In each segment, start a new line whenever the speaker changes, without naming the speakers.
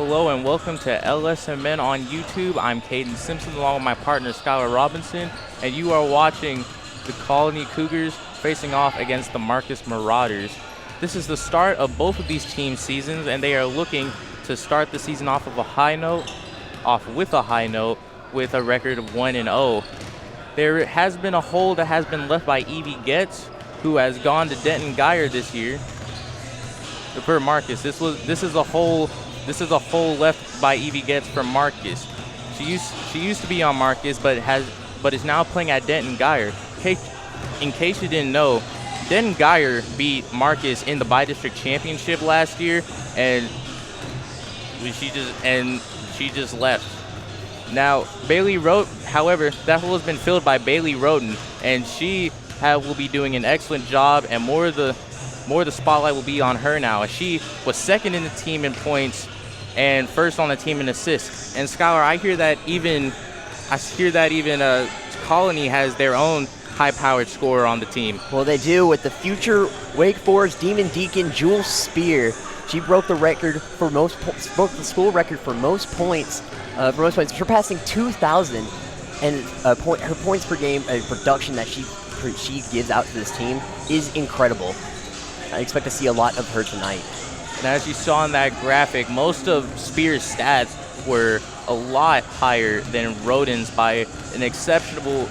Hello and welcome to LSMN on YouTube. I'm Caden Simpson along with my partner Skylar Robinson, and you are watching the Colony Cougars facing off against the Marcus Marauders. This is the start of both of these teams' seasons, and they are looking to start the season off with a high note with a record of 1-0. There has been a hole that has been left by Evie Getz, who has gone to Denton Geyer this year. For Marcus, this is a hole left by Evie Getz from Marcus. She used to be on Marcus, but is now playing at Denton Geyer. In case you didn't know, Denton Geyer beat Marcus in the bi-district championship last year, and she just left. Now however, that hole has been filled by Bailey Roden, and she will be doing an excellent job, and more of the spotlight will be on her now, as she was second in the team in points and first on the team in assists. And Skylar, I hear that even Colony has their own high-powered scorer on the team.
Well, they do, with the future Wake Forest Demon Deacon Jewel Spear. She broke the school record for most points, surpassing 2,000. And her points per game production that she gives out to this team is incredible. I expect to see a lot of her tonight.
And as you saw in that graphic, most of Spear's stats were a lot higher than Roden's by an exceptional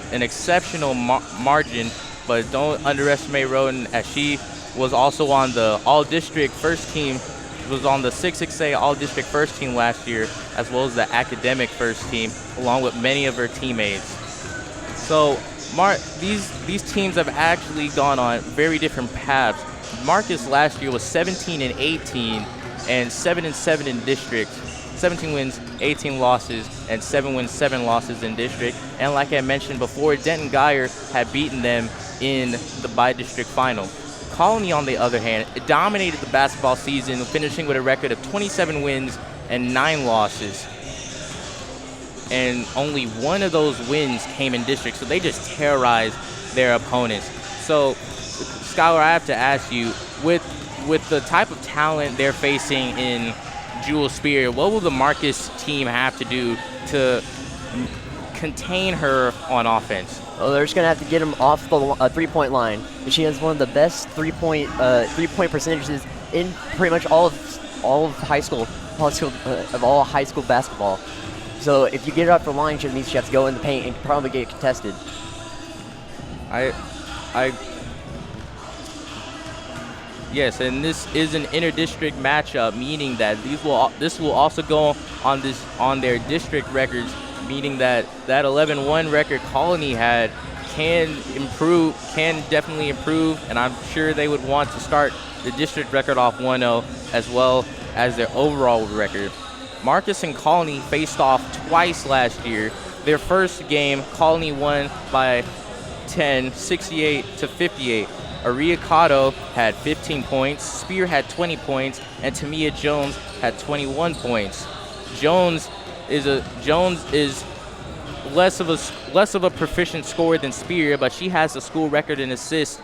margin. But don't underestimate Roden, as she was also on the All-District first team. Was on the 6XA All-District first team last year, as well as the academic first team, along with many of her teammates. So these teams have actually gone on very different paths. Marcus last year was 17-18 and 7-7 in district. 17 wins, 18 losses, and 7 wins, 7 losses in district. And like I mentioned before, Denton Geyer had beaten them in the bi-district final. Colony, on the other hand, dominated the basketball season, finishing with a record of 27 wins and 9 losses. And only one of those wins came in district, so they just terrorized their opponents. So, Skylar, I have to ask you, with the type of talent they're facing in Jewel Spear, what will the Marcus team have to do to contain her on offense?
Well, they're just going to have to get him off the three-point line. She has one of the best three-point percentages in pretty much all of high school basketball. So if you get it off the line, she means she has to go in the paint and probably get contested.
Yes, and this is an inter-district matchup, meaning that this will also go on their district records, meaning that 11-1 record Colony had can definitely improve, and I'm sure they would want to start the district record off 1-0 as well as their overall record. Marcus and Colony faced off twice last year. Their first game, Colony won by 10, 68-58. Aria Cotto had 15 points, Spear had 20 points, and Tamia Jones had 21 points. Jones is less of a proficient scorer than Spear, but she has a school record in assists,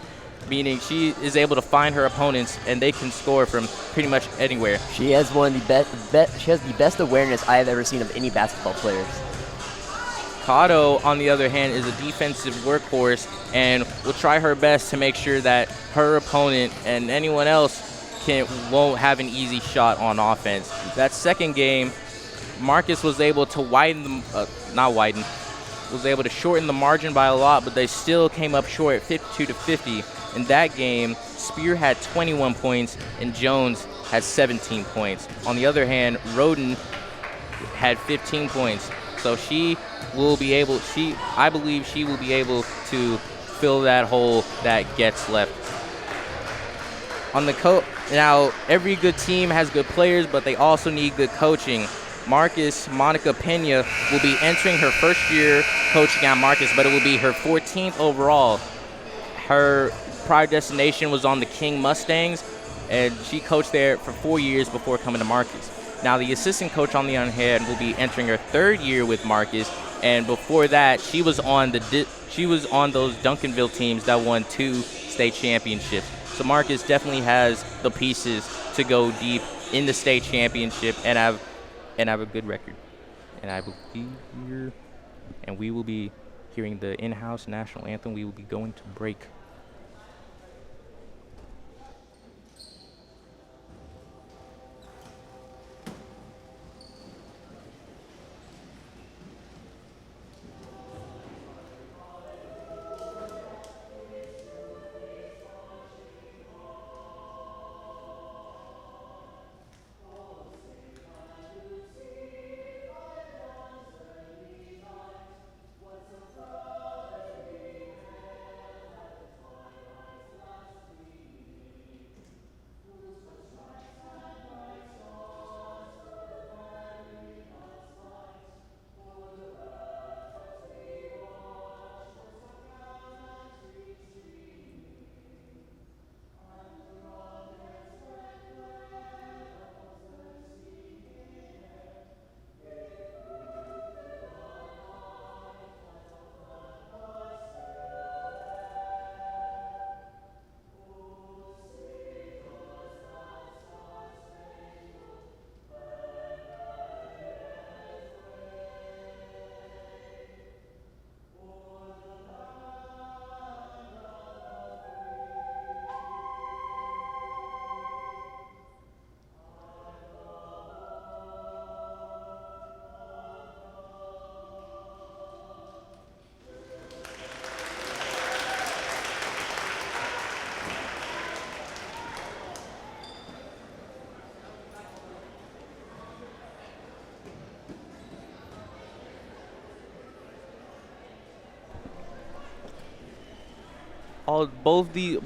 meaning she is able to find her opponents and they can score from pretty much anywhere.
She has she has the best awareness I have ever seen of any basketball players.
Cotto, on the other hand, is a defensive workhorse and will try her best to make sure that her opponent and anyone else won't have an easy shot on offense. That second game, Marcus was able to shorten the margin by a lot, but they still came up short at 52-50. In that game, Spear had 21 points and Jones had 17 points. On the other hand, Roden had 15 points. So I believe she will be able to fill that hole that gets left. Now, every good team has good players, but they also need good coaching. Monica Pena will be entering her first year coaching at Marcus, but it will be her 14th overall. Her prior destination was on the King Mustangs, and she coached there for 4 years before coming to Marcus. Now, the assistant coach, on the other hand, will be entering her third year with Marcus, and before that, she was on those Duncanville teams that won 2 state championships. So Marcus definitely has the pieces to go deep in the state championship and have and have a good record. And I believe here, and we will be hearing the in-house national anthem. We will be going to break.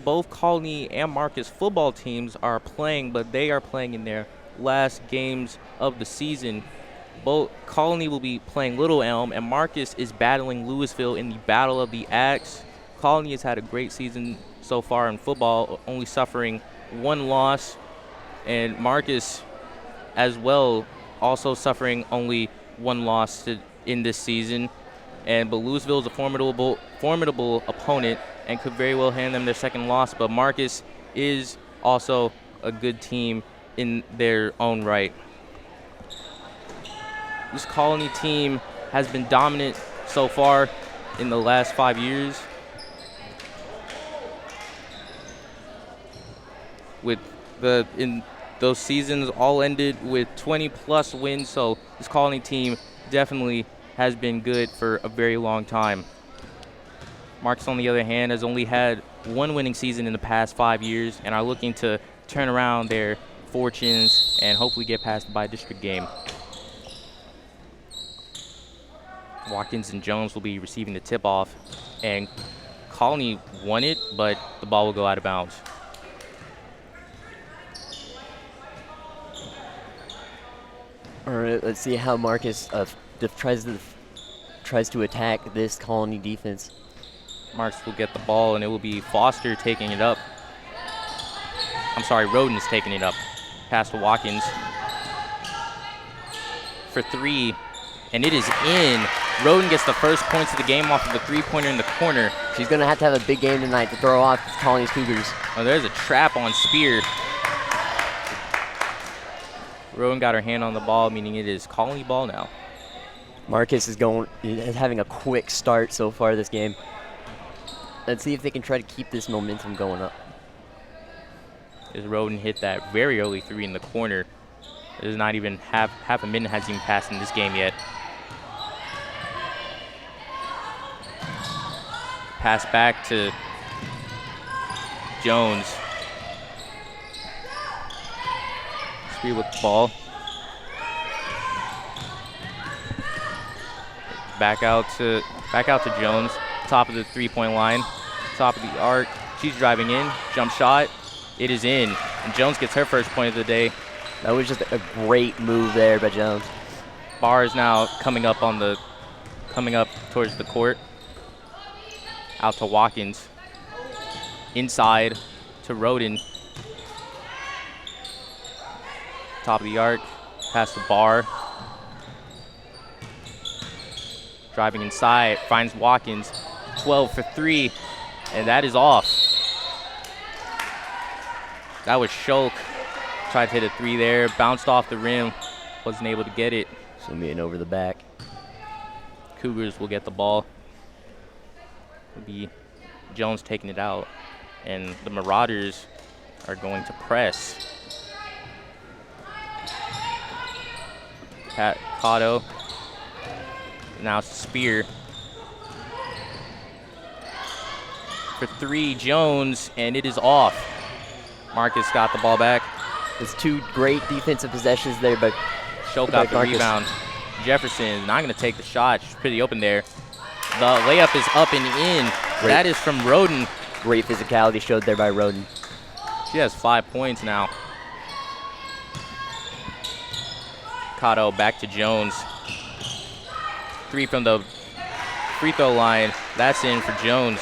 Both Colony and Marcus football teams are playing, but they are playing in their last games of the season. Both Colony will be playing Little Elm, and Marcus is battling Louisville in the Battle of the Axe. Colony has had a great season so far in football, only suffering one loss, and Marcus as well also suffering only one loss in this season. But Louisville is a formidable opponent and could very well hand them their second loss. But Marcus is also a good team in their own right. This Colony team has been dominant so far in the last 5 years, with those seasons all ended with 20-plus wins. So this Colony team definitely has been good for a very long time. Marcus, on the other hand, has only had one winning season in the past 5 years and are looking to turn around their fortunes and hopefully get past the by-district game. Watkins and Jones will be receiving the tip-off, and Colony won it, but the ball will go out of bounds.
All right, let's see how Marcus tries to attack this Colony defense.
Marcus will get the ball, and it will be Foster taking it up. I'm sorry, Roden's taking it up. Pass to Watkins for three, and it is in. Roden gets the first points of the game off of the three-pointer in the corner.
She's going to have a big game tonight to throw off Colony's Cougars.
Oh, there's a trap on Spear. Roden got her hand on the ball, meaning it is Colony ball now.
Marcus is having a quick start so far this game. Let's see if they can try to keep this momentum going up.
As Roden hit that very early three in the corner. There's not even half a minute has even passed in this game yet. Pass back to Jones. Spear with the ball. Back out to Jones. Top of the three-point line. Top of the arc. She's driving in. Jump shot. It is in. And Jones gets her first point of the day.
That was just a great move there by Jones.
Barr is now coming up towards the court. Out to Watkins. Inside to Roden. Top of the arc. Pass to Barr. Driving inside. Finds Watkins. 12 for 3. And that is off. That was Shulk. Tried to hit a three there. Bounced off the rim. Wasn't able to get it.
Zoom in over the back.
Cougars will get the ball. It'll be Jones taking it out. And the Marauders are going to press. Pat Cotto. Now it's Spear. For 3, Jones, and it is off. Marcus got the ball back.
There's 2 great defensive possessions there, but
Choke out the rebound. Jefferson is not going to take the shot. She's pretty open there. The layup is up and in.
Great.
That is from Roden.
Great physicality showed there by Roden.
She has 5 points now. Cotto back to Jones. 3 from the free throw line. That's in for Jones.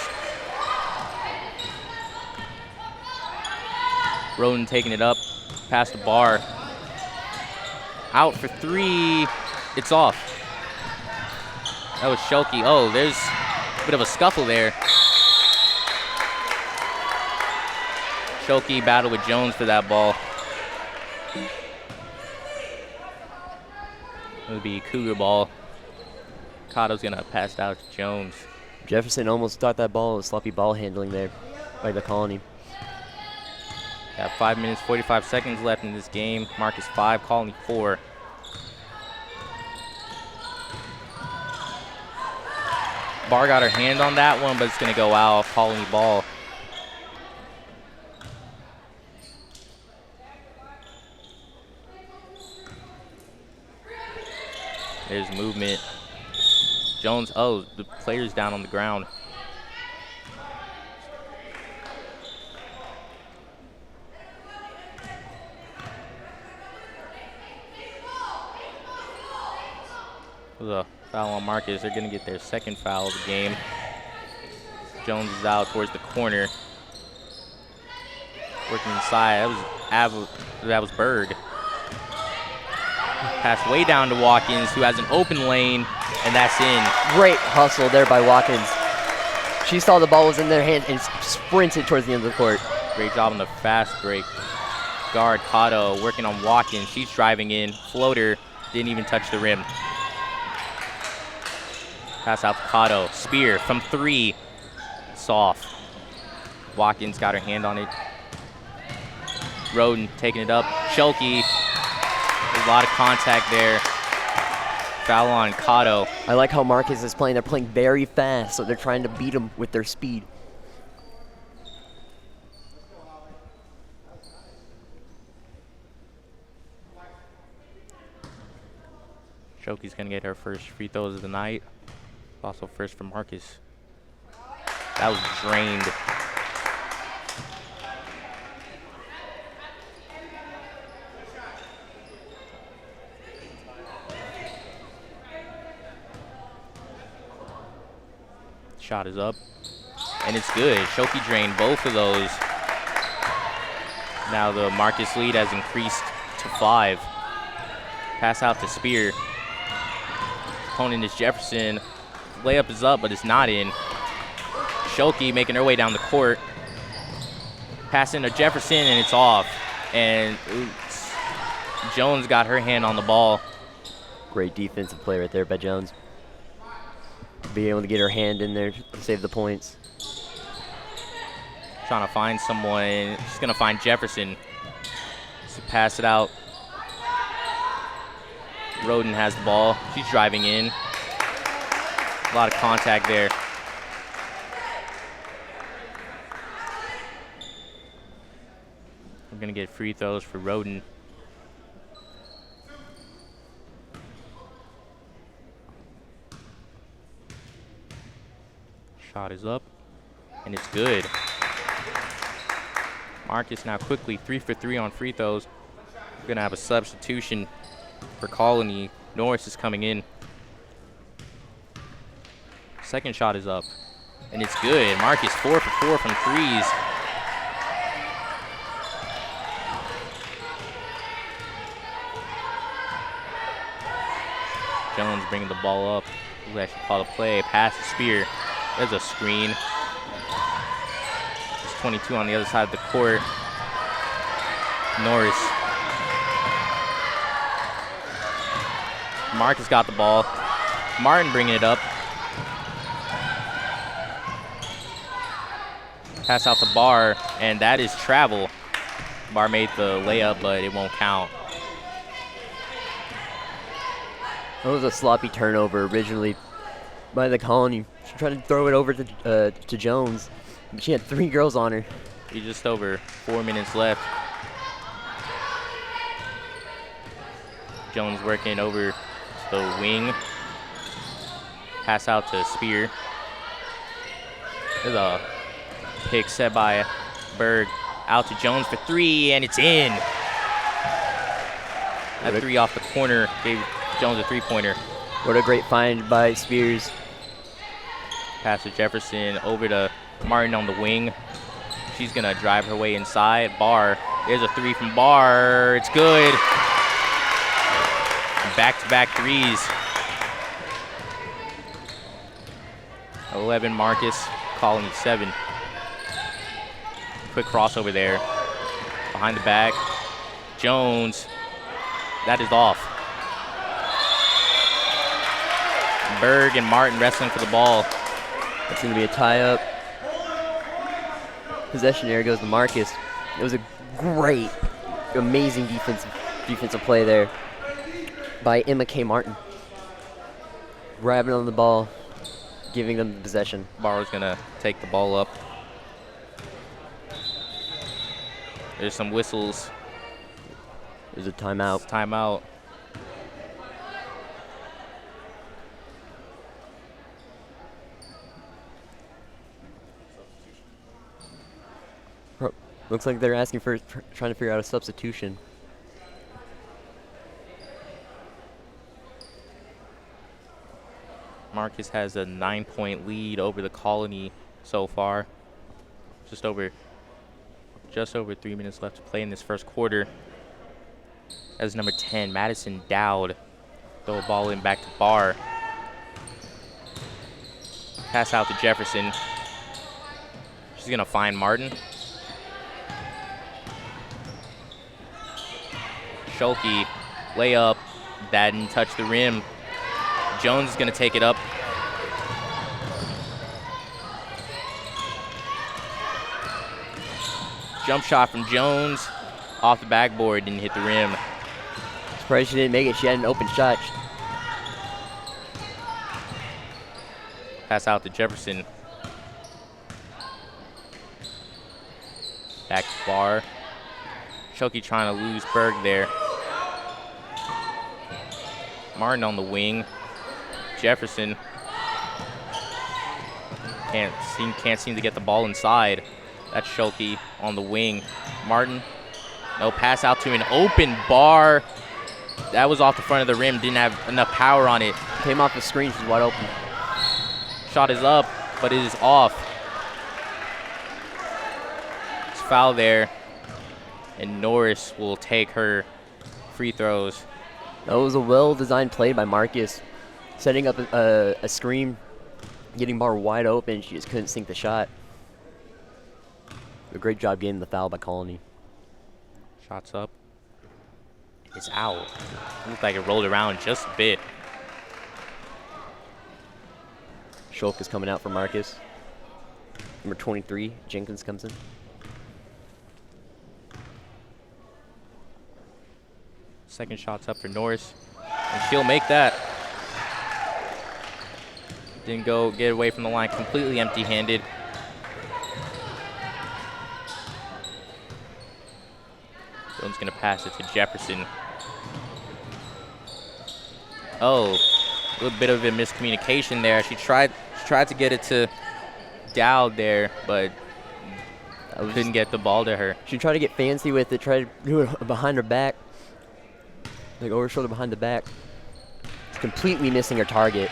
Roden taking it up past the bar. Out for 3. It's off. That was Shelke. Oh, there's a bit of a scuffle there. Shelke battled with Jones for that ball. It would be Cougar ball. Cotto's going to pass it out to Jones.
Jefferson almost thought that ball was sloppy ball handling there by the Colony.
Got 5 minutes, 45 seconds left in this game. Marcus 5, Colony 4. Bar got her hand on that one, but it's going to go out. Colony ball. There's movement. Jones, oh, the player's down on the ground. The foul on Marcus. They're going to get their second foul of the game. Jones is out towards the corner. Working inside. That was Berg. Pass way down to Watkins, who has an open lane, and that's in.
Great hustle there by Watkins. She saw the ball was in their hand and sprinted towards the end of the court.
Great job on the fast break. Guard Cotto working on Watkins. She's driving in. Floater didn't even touch the rim. Pass out to Cotto. Spear from 3. Soft. Watkins got her hand on it. Roden taking it up. Shelke. A lot of contact there. Foul on Cotto.
I like how Marcus is playing. They're playing very fast, so they're trying to beat him with their speed.
Shelke's going to get her first free throws of the night. Also first for Marcus. That was drained. Shot is up, and it's good. Shelke drained both of those. Now the Marcus lead has increased to 5. Pass out to Spear. Opponent is Jefferson. Layup is up, but it's not in. Shelke making her way down the court. Passing to Jefferson, and it's off. And oops, Jones got her hand on the ball.
Great defensive play right there by Jones. Being able to get her hand in there to save the points.
Trying to find someone. She's going to find Jefferson. So pass it out. Roden has the ball. She's driving in. A lot of contact there. We're going to get free throws for Roden. Shot is up, and it's good. Marcus now quickly 3 for 3 on free throws. We're going to have a substitution for Colony. Norris is coming in. Second shot is up, and it's good. Marcus 4 for 4 from threes. Jones bringing the ball up. We'll actually call the play. Pass to Spear. There's a screen. It's 22 on the other side of the court. Norris. Marcus got the ball. Martin bringing it up. Pass out to Barr, and that is travel. Barr made the layup, but it won't count.
That was a sloppy turnover originally by the Colony. She tried to throw it over to Jones, but she had 3 girls on her.
Just over 4 minutes left. Jones working over to the wing. Pass out to Spear. There's a pick set by Berg. Out to Jones for 3, and it's in. That 3 off the corner gave Jones a 3-pointer.
What a great find by Spears.
Pass to Jefferson over to Martin on the wing. She's going to drive her way inside. Barr. There's a 3 from Barr. It's good. Back-to-back threes. 11 Marcus, Colony 7. Quick crossover there. Behind the back. Jones. That is off. Berg and Martin wrestling for the ball.
That's going to be a tie-up. Possession area goes to Marcus. It was a great, amazing defensive play there by Emma K. Martin. Grabbing on the ball, giving them the possession.
Barrow's going to take the ball up. There's some whistles.
There's a timeout.
Timeout.
Looks like they're asking for, trying to figure out a substitution.
Marcus has a 9-point lead over the Colony so far. Just over 3 minutes left to play in this first quarter. As number 10, Madison Dowd. Throw a ball in back to Barr. Pass out to Jefferson. She's going to find Martin. Schulke, layup, that didn't touch the rim. Jones is going to take it up. Jump shot from Jones, off the backboard, didn't hit the rim.
Surprised she didn't make it. She had an open shot.
Pass out to Jefferson. Back to Barr. Schulke trying to lose Berg there. Martin on the wing. Jefferson can't seem to get the ball inside. That's Schulke on the wing. Martin, no, pass out to an open Barr. That was off the front of the rim, didn't have enough power on it.
Came off the screen, she's wide open.
Shot is up, but it is off. It's foul there, and Norris will take her free throws.
That was a well-designed play by Marcus, setting up a screen, getting Barr wide open. She just couldn't sink the shot. A great job getting the foul by Colony.
Shots up. It's out. Looked like it rolled around just a bit.
Schulke is coming out for Marcus. Number 23, Jenkins comes in.
Second shot's up for Norris, and she'll make that. Didn't go get away from the line completely empty-handed. Jones gonna pass it to Jefferson. Oh, a little bit of a miscommunication there. She tried to get it to Dowd there, but couldn't get the ball to her.
She tried to get fancy with it, tried to do it behind her back. Like over her shoulder behind the back. It's completely missing her target.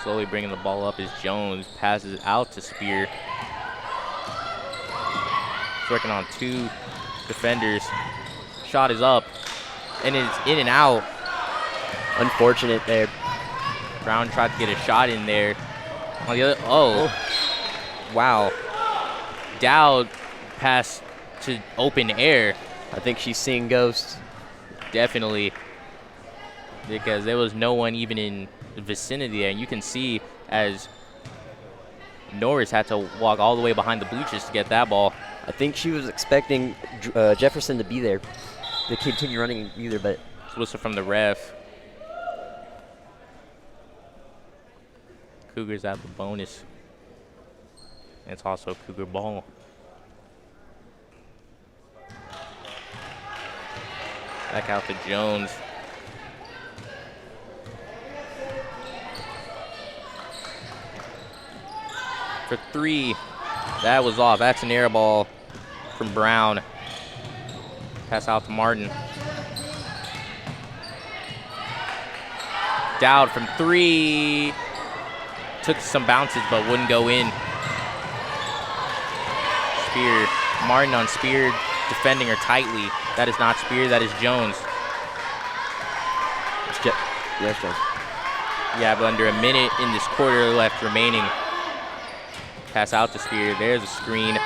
Slowly bringing the ball up as Jones passes out to Spear. He's working on 2 defenders. Shot is up, and it's in and out.
Unfortunate there.
Brown tried to get a shot in there. On the other, oh. Wow. Dowd passed to open air.
I think she's seeing ghosts.
definitely, because there was no one even in the vicinity, and you can see as Norris had to walk all the way behind the bleachers to get that ball.
I think she was expecting Jefferson to be there to continue running either, but
Whistle from the ref. Cougars have the bonus. It's also Cougar ball. Back out to Jones. For 3. That was off. That's an air ball from Brown. Pass out to Martin. Dowd from 3. Took some bounces but wouldn't go in. Spear. Martin on Spear, defending her tightly. That is not Spear, that is Jones.
Yes, Jones.
Yeah, but under a minute in this quarter left remaining. Pass out to Spear. There's a screen.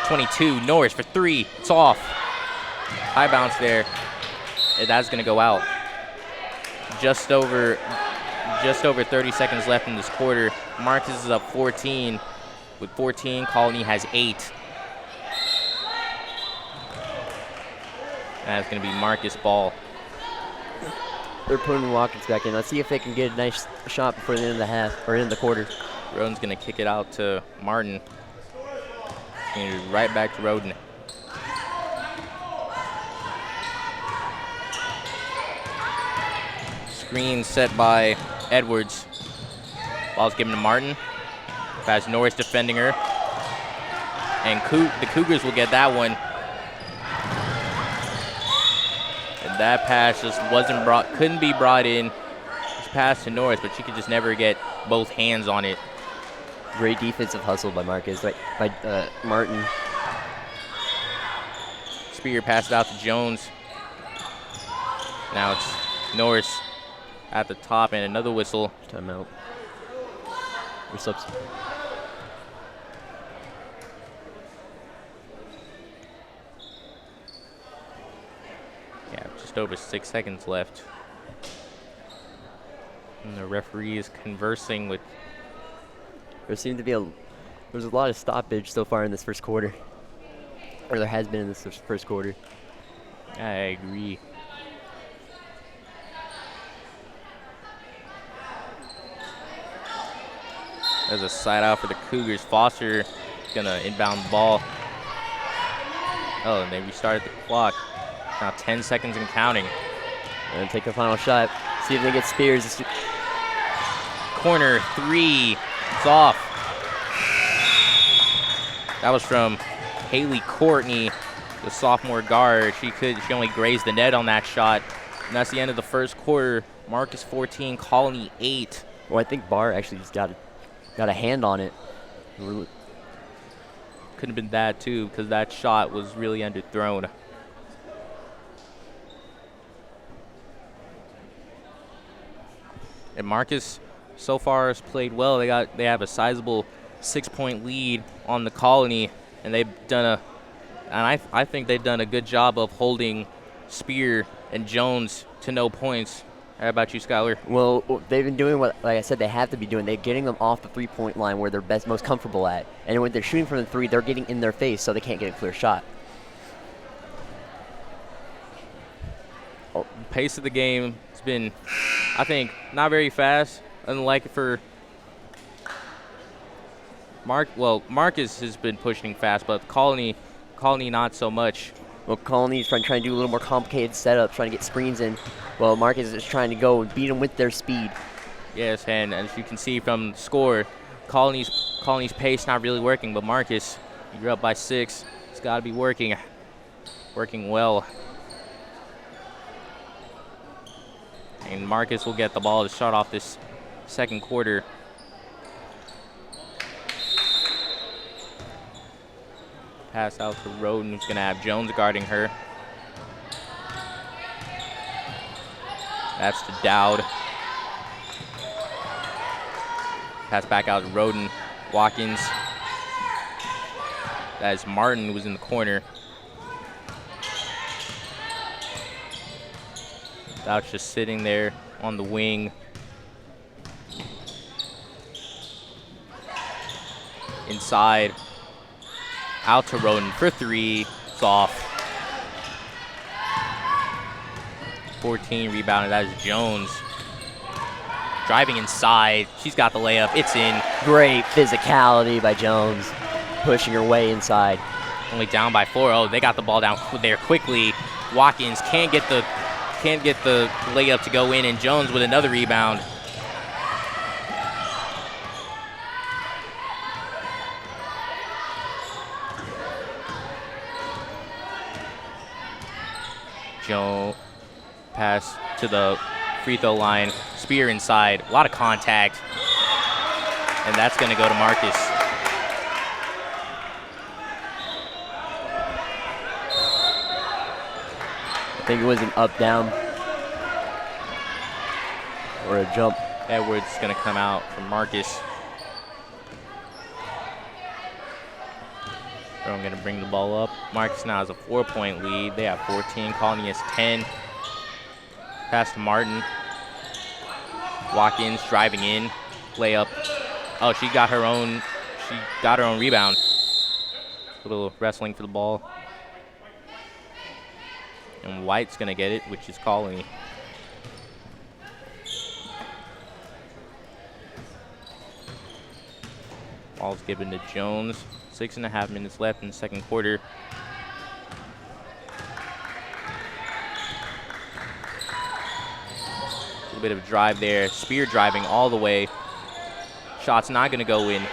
22. Norris for 3. It's off. High bounce there. That's going to go out. Just over 30 seconds left in this quarter. Marcus is up 14. With 14, Colony has 8. That's going to be Marcus ball.
They're putting Watkins back in. Let's see if they can get a nice shot before the end of the half, or end of the quarter.
Roden's going to kick it out to Martin. And right back to Roden. Screen set by Edwards. Ball's given to Martin. Pass Norris defending her. And the Cougars will get that one. And that pass just couldn't be brought in. It's pass to Norris, but she could just never get both hands on it.
Great defensive hustle by Marcus, by Martin.
Spear passed out to Jones. Now it's Norris at the top, and another whistle.
Timeout. Or subs.
Yeah, just over 6 seconds left. And the referee is conversing with.
There seemed to be there's a lot of stoppage so far in this first quarter. Or there has been in this first quarter.
I agree. There's a side out for the Cougars. Foster gonna inbound the ball. Oh, and they restarted the clock. Now 10 seconds and counting.
And take the final shot. See if they get Spears.
Corner 3. It's off. That was from Haley Courtney, the sophomore guard. She only grazed the net on that shot. And that's the end of the first quarter. Marcus 14, Colony 8.
Well, I think Barr actually just got a hand on it.
Could have been that too, because that shot was really underthrown. And Marcus so far has played well. They have a sizable 6-point lead on the Colony, and I think they've done a good job of holding Spear and Jones to no points. How about you, Skylar?
Well, they've been doing what, like I said, they have to be doing. They're getting them off the three-point line where they're most comfortable at. And when they're shooting from the 3, they're getting in their face so they can't get a clear shot.
Pace of the game has been, I think, not very fast. Unlike for Marcus has been pushing fast, but Colony not so much.
Well, Colony's trying to do a little more complicated setup, trying to get screens in. Well, Marcus is trying to go and beat them with their speed. Yes,
and as you can see from the score, Colony's pace not really working, but Marcus, you're up by 6. It's got to be working well. And Marcus will get the ball to start off this second quarter. Pass out to Roden, who's going to have Jones guarding her. That's to Dowd. Pass back out to Roden. Watkins. That is Martin, who was in the corner. That's just sitting there on the wing. Inside. Out to Roden for 3. It's off. 14 rebounded. That is Jones. Driving inside. She's got the layup. It's in.
Great physicality by Jones, pushing her way inside.
Only down by 4. Oh, they got the ball down there quickly. Watkins can't get the layup to go in, and Jones with another rebound. Joe pass to the free throw line. Spear inside. A lot of contact. And that's going to go to Marcus.
I think it was an up-down or a jump.
Edwards going to come out from Marcus. I'm going to bring the ball up. Marcus now has a 4-point lead. They have 14. Colony has 10. Pass to Martin. Watkins driving in. Layup. Oh, she got her own rebound. A little wrestling for the ball. And White's going to get it, which is Colony. Ball's given to Jones. 6.5 minutes left in the second quarter. A little bit of a drive there. Spear driving all the way. Shot's not going to go in.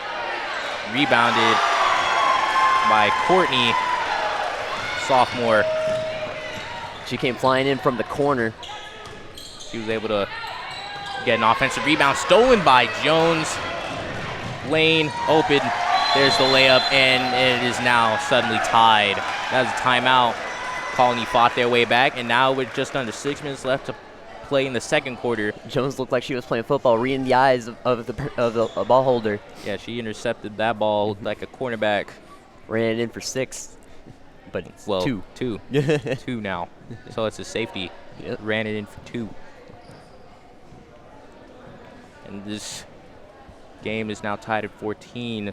Rebounded by Courtney, sophomore.
She came flying in from the corner.
She was able to get an offensive rebound. Stolen by Jones. Lane open. There's the layup, and it is now suddenly tied. That was a timeout. Colony fought their way back, and now with just under 6 minutes left to play in the second quarter.
Jones looked like she was playing football, reading the eyes of the ball holder.
Yeah, she intercepted that ball like a cornerback.
Ran it in for 6, but it's
Well,
2.
2. 2 now. So it's a safety.
Yep.
Ran it in for 2. And this game is now tied at 14.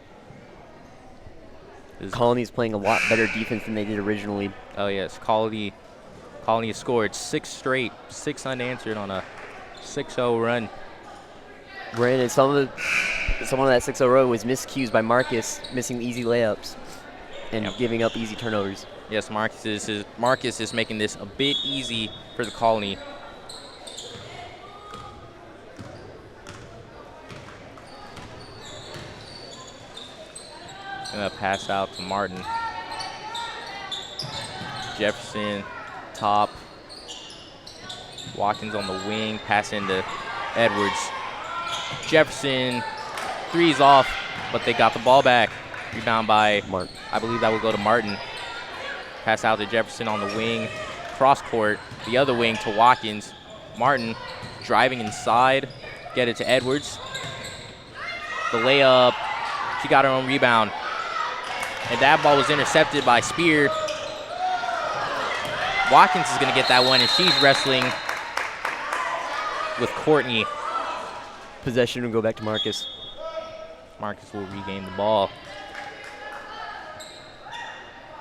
Colony's playing a lot better defense than they did originally.
Oh, yes. Colony has scored 6 straight, 6 unanswered on a 6-0 run.
Granted, some of that 6-0 run was miscues by Marcus, missing easy layups and giving up easy turnovers.
Yes, Marcus is making this a bit easy for the Colony. Gonna pass out to Martin. Jefferson, top. Watkins on the wing, pass into Edwards. Jefferson, 3's off, but they got the ball back. Rebound by
Martin.
I believe that will go to Martin. Pass out to Jefferson on the wing. Cross court, the other wing to Watkins. Martin driving inside, get it to Edwards. The layup, she got her own rebound. And that ball was intercepted by Spear. Watkins is going to get that one, and she's wrestling with Courtney.
Possession will go back to Marcus.
Marcus will regain the ball.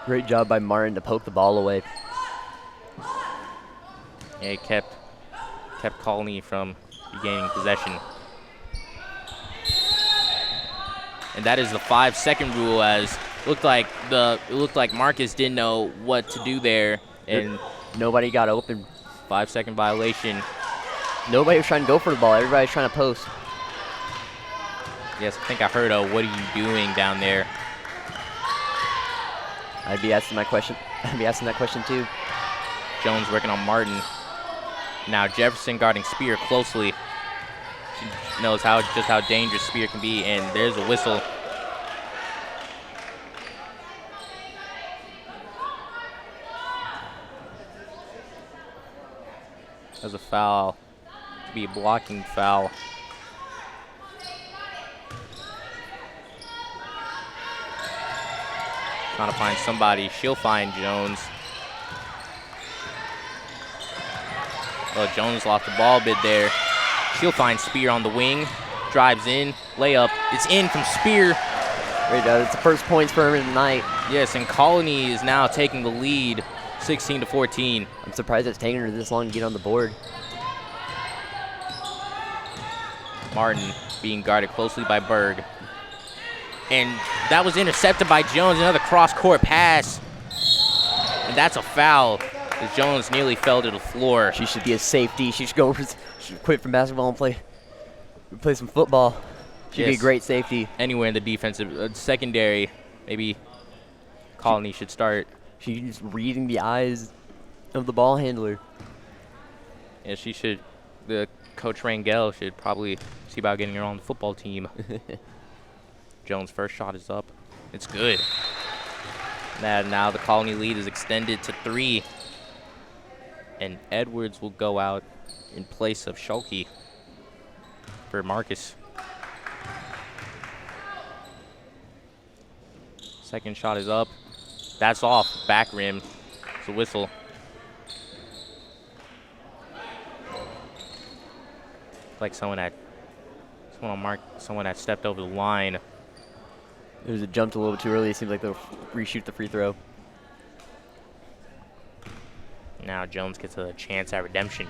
Great job by Martin to poke the ball away.
Yeah, it kept Colony from regaining possession. And that is the 5-second rule, as it looked like Marcus didn't know what to do there, and
nobody got open.
5-second violation.
Nobody was trying to go for the ball. Everybody's trying to post.
Yes, I think I heard a "What are you doing down there?"
I'd be asking that question too.
Jones working on Martin. Now Jefferson guarding Spear closely. She knows just how dangerous Spear can be, and there's a whistle. There's a foul. To be a blocking foul. Trying to find somebody. She'll find Jones. Oh, Jones lost the ball a bit there. She'll find Spear on the wing. Drives in. Layup. It's in from Spear.
Great job. It's the first points for him tonight.
Yes, and Colony is now taking the lead, 16-14.
I'm surprised it's taken her this long to get on the board.
Martin being guarded closely by Berg. And that was intercepted by Jones. Another cross-court pass. And that's a foul, as Jones nearly fell to the floor.
She should be a safety. She should quit from basketball and play some football. She'd be a great safety.
Anywhere in the defensive secondary, maybe Colony should start.
She's reading the eyes of the ball handler.
Yeah, she should. The Coach Rangel should probably see about getting her on the football team. Jones' first shot is up. It's good. Now the Colony lead is extended to 3. And Edwards will go out in place of Schulke for Marcus. Second shot is up. That's off. Back rim. It's a whistle. Like someone that stepped over the line.
It was jumped a little bit too early. It seems like they'll reshoot the free throw.
Now Jones gets a chance at redemption.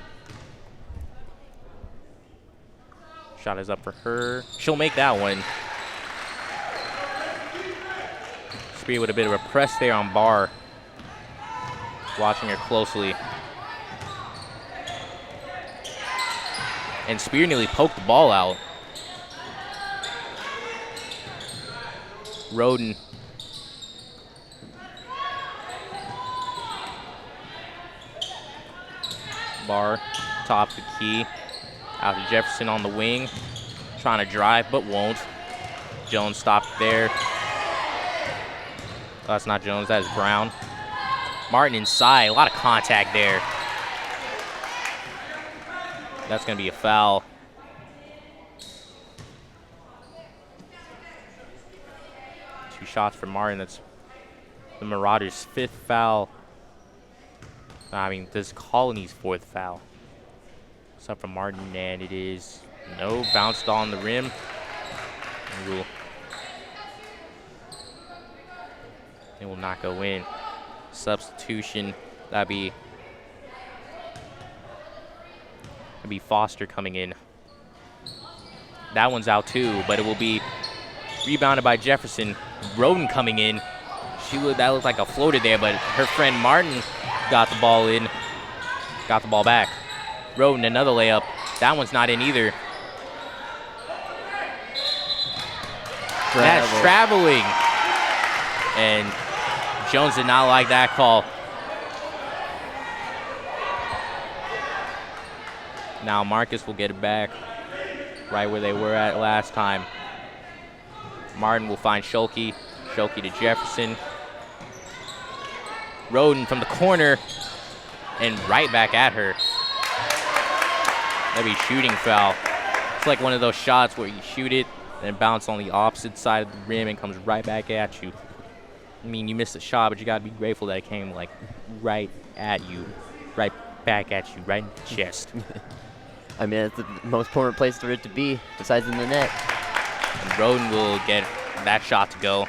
Shot is up for her. She'll make that one. Spear with a bit of a press there on Barr. Watching her closely. And Spear nearly poked the ball out. Roden. Barr, top of the key. Out to Jefferson on the wing. Trying to drive, but won't. Jones stopped there. Oh, that's not Jones, that is Brown. Martin inside, a lot of contact there. That's going to be a foul. Two shots for Martin. That's the Marauders' 5th foul. I mean, this Colony's 4th foul. It's up from Martin, and it is no, bounced on the rim. It will not go in. Substitution. That'd be Foster coming in. That one's out too, but it will be rebounded by Jefferson. Roden coming in. That looked like a floater there, but her friend Martin got the ball in. Got the ball back. Roden, another layup. That one's not in either. That's traveling. And Jones did not like that call. Now Marcus will get it back right where they were at last time. Martin will find Schulke. Schulke to Jefferson. Roden from the corner and right back at her. That'd be a shooting foul. It's like one of those shots where you shoot it and it bounces on the opposite side of the rim and comes right back at you. I mean, you missed the shot, but you gotta be grateful that it came like right at you, right back at you, right in the chest.
I mean, it's the most important place for it to be, besides in the net.
And Roden will get that shot to go.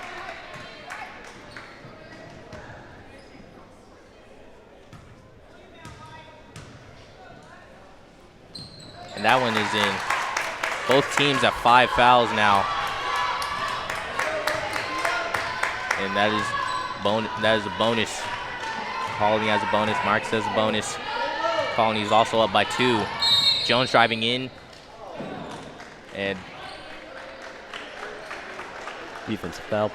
And that one is in. Both teams have 5 fouls now. And that is a bonus. Colony has a bonus. Marcus has a bonus. Colony is also up by 2. Jones driving in. And
defensive foul.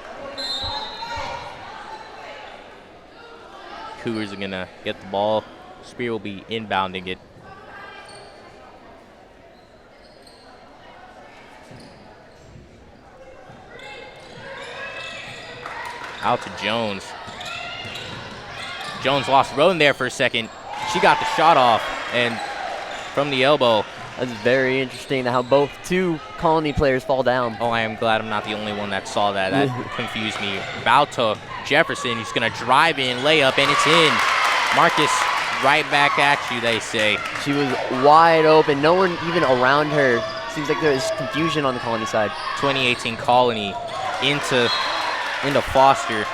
Cougars are going to get the ball. Spear will be inbounding it. Out to Jones. Jones lost Roden there for a second. She got the shot off, and from the elbow.
That's very interesting how both 2 Colony players fall down.
Oh, I am glad I'm not the only one that saw that. That confused me. About to Jefferson. He's going to drive in, layup, and it's in. Marcus right back at you, they say.
She was wide open. No one even around her. Seems like there's confusion on the Colony side.
2018 Colony into Foster.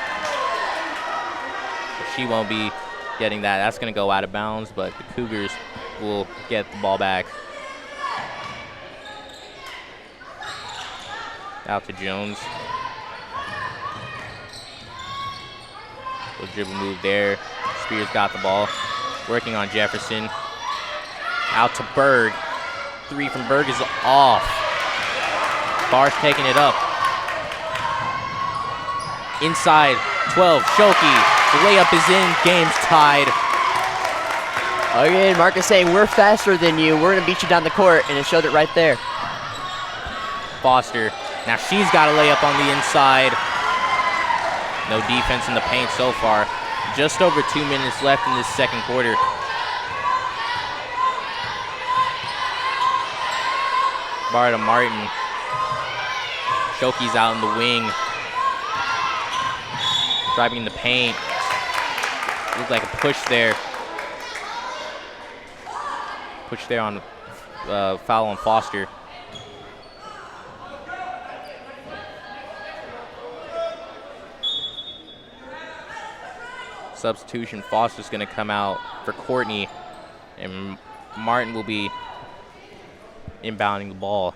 She won't be getting that. That's going to go out of bounds, but the Cougars will get the ball back. Out to Jones. Little dribble move there. Spears got the ball. Working on Jefferson. Out to Berg. 3 from Berg is off. Bar's taking it up. Inside 12, Shoki. The layup is in, game's tied.
Again, Marcus saying, we're faster than you. We're gonna beat you down the court, and it showed it right there.
Foster, now she's got a layup on the inside. No defense in the paint so far. Just over 2 minutes left in this second quarter. Bar to Martin. Shoki's out in the wing. Driving in the paint. Looked like a push there. Push there on foul on Foster. Substitution, Foster's gonna come out for Courtney, and Martin will be inbounding the ball.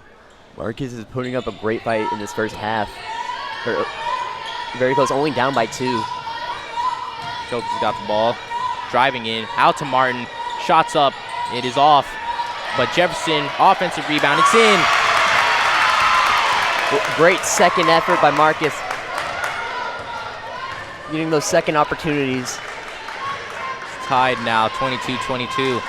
Marcus is putting up a great fight in this first half. Very close, only down by 2.
Shoki's got the ball. Driving in, out to Martin. Shots up, it is off. But Jefferson, offensive rebound, it's in.
Great second effort by Marcus. Getting those second opportunities.
It's tied now, 22-22.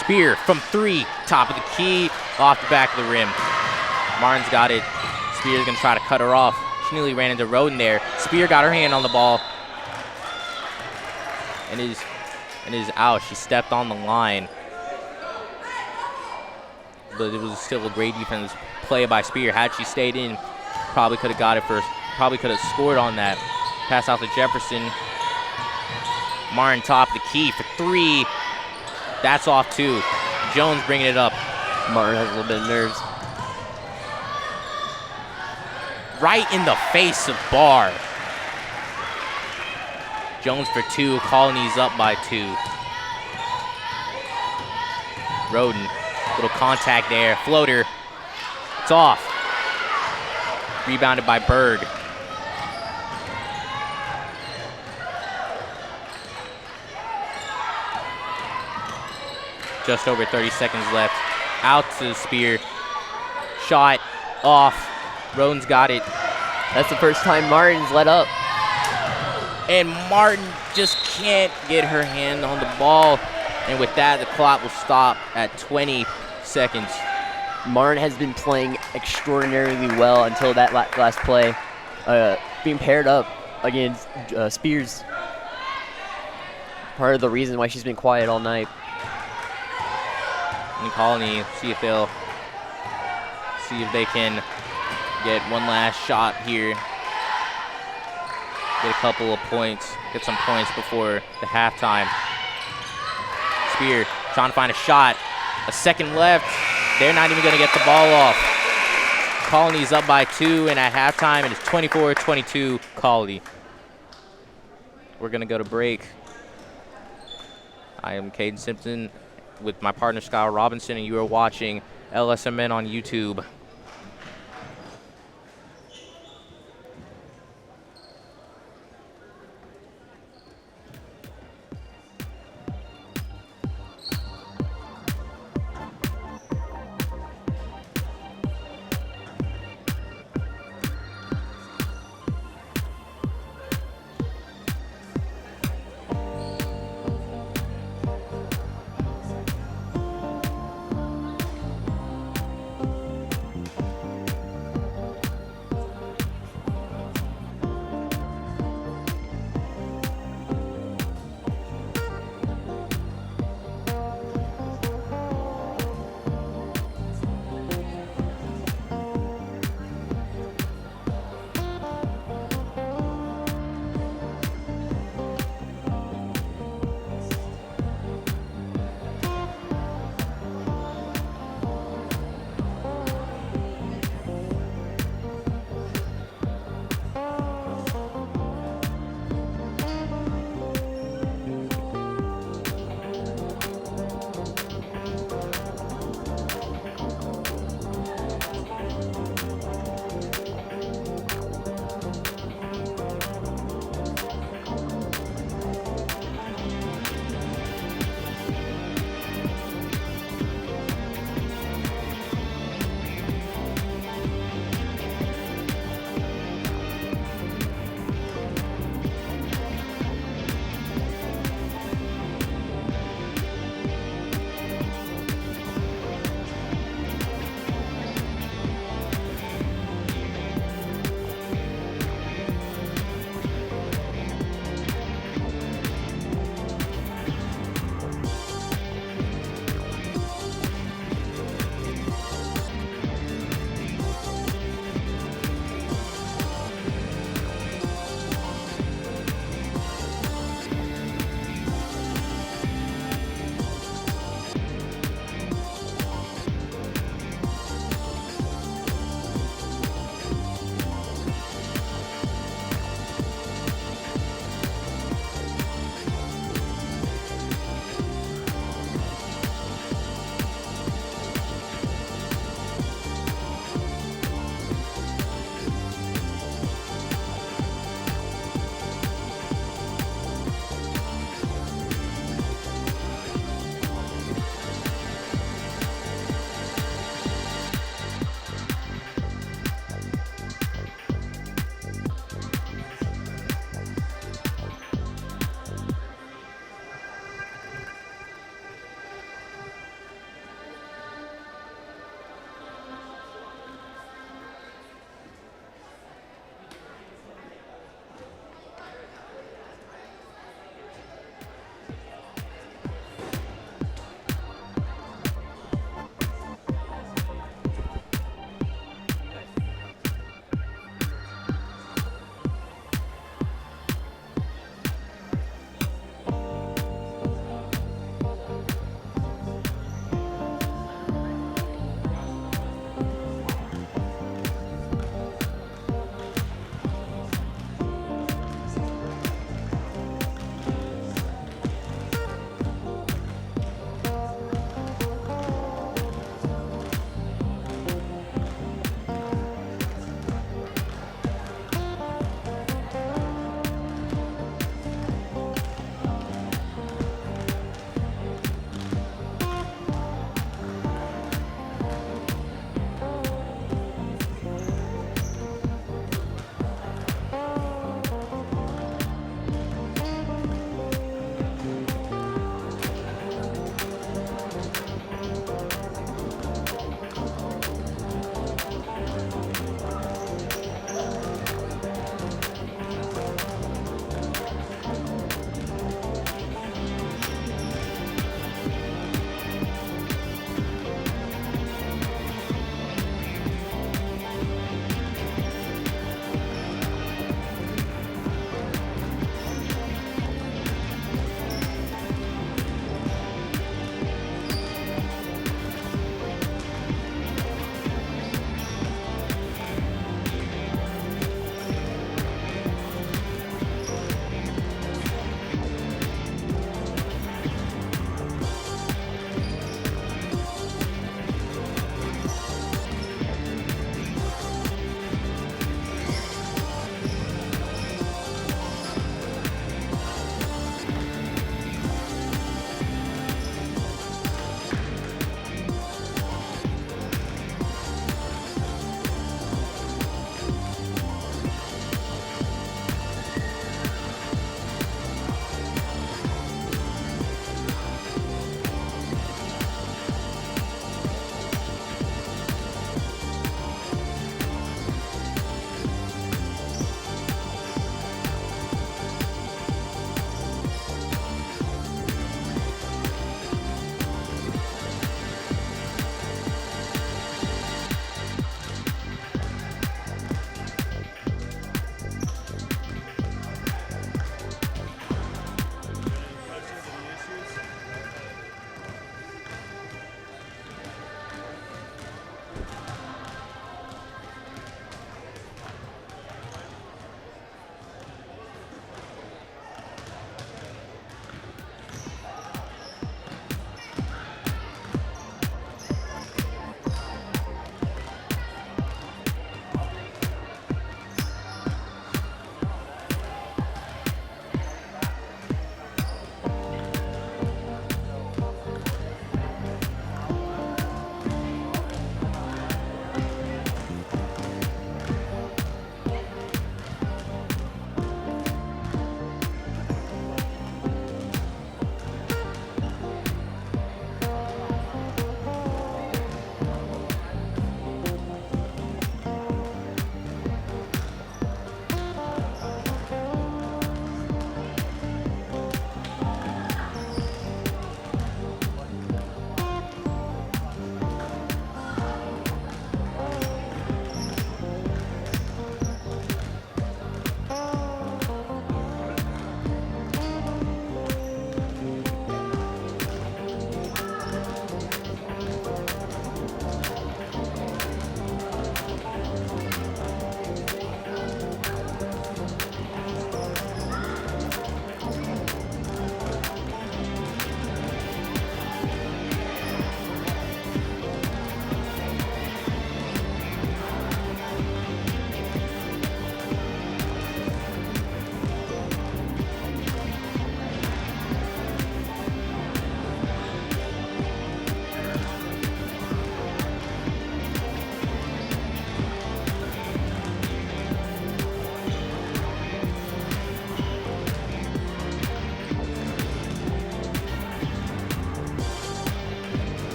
Spear from 3, top of the key, off the back of the rim. Martin's got it. Spear's gonna try to cut her off. She nearly ran into Roden there. Spear got her hand on the ball. And is out. She stepped on the line. But it was still a great defense play by Spear. Had she stayed in, probably could have got it first. Probably could have scored on that. Pass out to Jefferson. Martin top of the key for 3. That's off 2. Jones bringing it up.
Martin has a little bit of nerves.
Right in the face of Barr. Jones for 2. Colony's up by 2. Roden, little contact there. Floater. It's off. Rebounded by Berg. Just over 30 seconds left. Out to Spear. Shot off. Roden's got it.
That's the first time Martin's let up.
And Martin just can't get her hand on the ball. And with that, the clock will stop at 20 seconds.
Martin has been playing extraordinarily well until that last play. Being paired up against Spears. Part of the reason why she's been quiet all night.
And Colony, see if they can get one last shot here. Get a couple of points, get some points before the halftime. Spear trying to find a shot. A second left. They're not even going to get the ball off. Colony's up by 2, and at halftime it is 24-22 Colony. We're going to go to break. I am Caden Simpson with my partner Skylar Robinson, and you are watching LSMN on YouTube.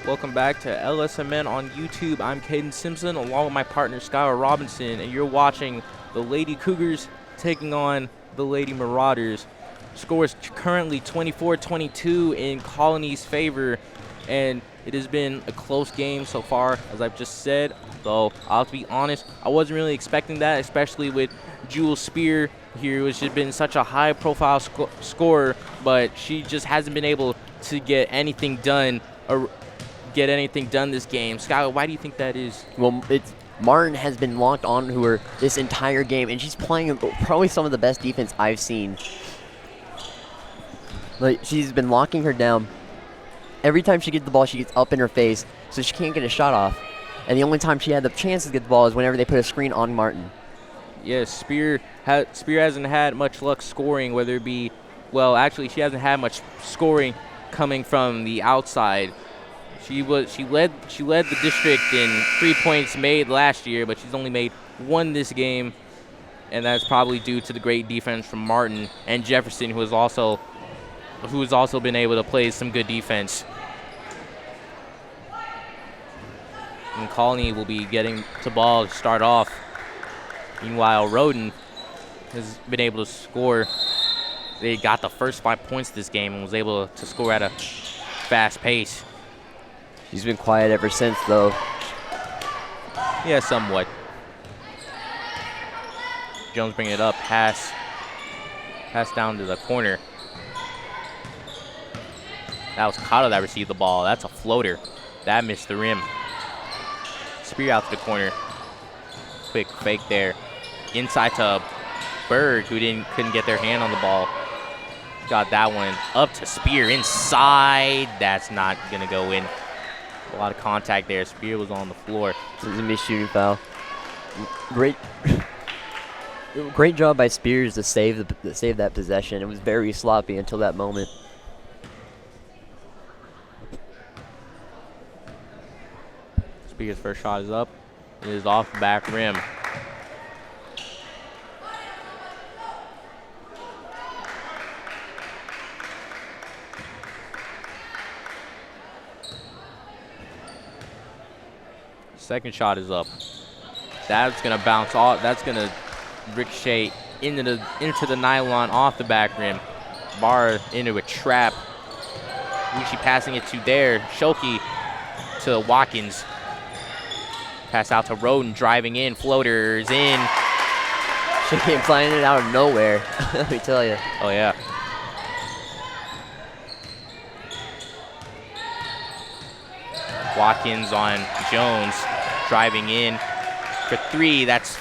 Welcome back to LSMN on YouTube. I'm Caden Simpson along with my partner Skylar Robinson, and you're watching the Lady Cougars taking on the Lady Marauders. Score is currently 24-22 in Colony's favor, and it has been a close game so far, as I've just said. Though I'll have to be honest, I wasn't really expecting that, especially with Jewel Spear here, which has been such a high-profile scorer, but she just hasn't been able to get anything done this game. Skylar, why do you think that is?
Well, Martin has been locked on to her this entire game, and she's playing probably some of the best defense I've seen. Like, she's been locking her down. Every time she gets the ball, she gets up in her face, so she can't get a shot off. And the only time she had the chance to get the ball is whenever they put a screen on Martin.
Yes, Spear hasn't had much luck scoring, whether it be, well, actually, she hasn't had much scoring coming from the outside. She led the district in 3 points made last year, but she's only made one this game, and that's probably due to the great defense from Martin and Jefferson, who has also been able to play some good defense. And Colony will be getting to ball to start off. Meanwhile, Roden has been able to score. They got the first 5 points this game and was able to score at a fast pace.
He's been quiet ever since, though.
Yeah, somewhat. Jones bringing it up. Pass down to the corner. That was Cotto that received the ball. That's a floater. That missed the rim. Spear out to the corner. Quick fake there. Inside to Berg, who couldn't get their hand on the ball. Got that one up to Spear inside. That's not gonna go in. A lot of contact there. Spear was on the floor.
It was a missed shooting foul. Great job by Spears to save that possession. It was very sloppy until that moment.
Spears' first shot is up. It is off the back rim. Second shot is up. That's gonna bounce off. That's gonna ricochet into the nylon off the back rim. Barr into a trap. Who's she passing it to there? Shoki to Watkins. Pass out to Roden, driving in, floaters in.
She came flying it out of nowhere. Let me tell you.
Oh yeah. Watkins on Jones, driving in for three. That's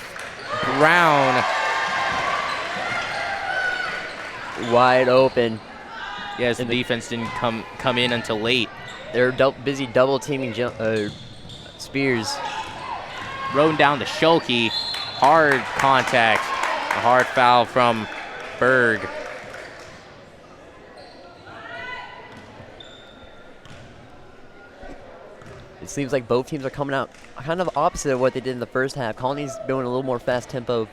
Brown.
Wide open.
Yes, the defense didn't come in until late.
They're busy double teaming Spears.
Roden down to Shoki. Hard contact. A hard foul from Berg.
It seems like both teams are coming out kind of opposite of what they did in the first half. Colony's doing a little more fast tempo,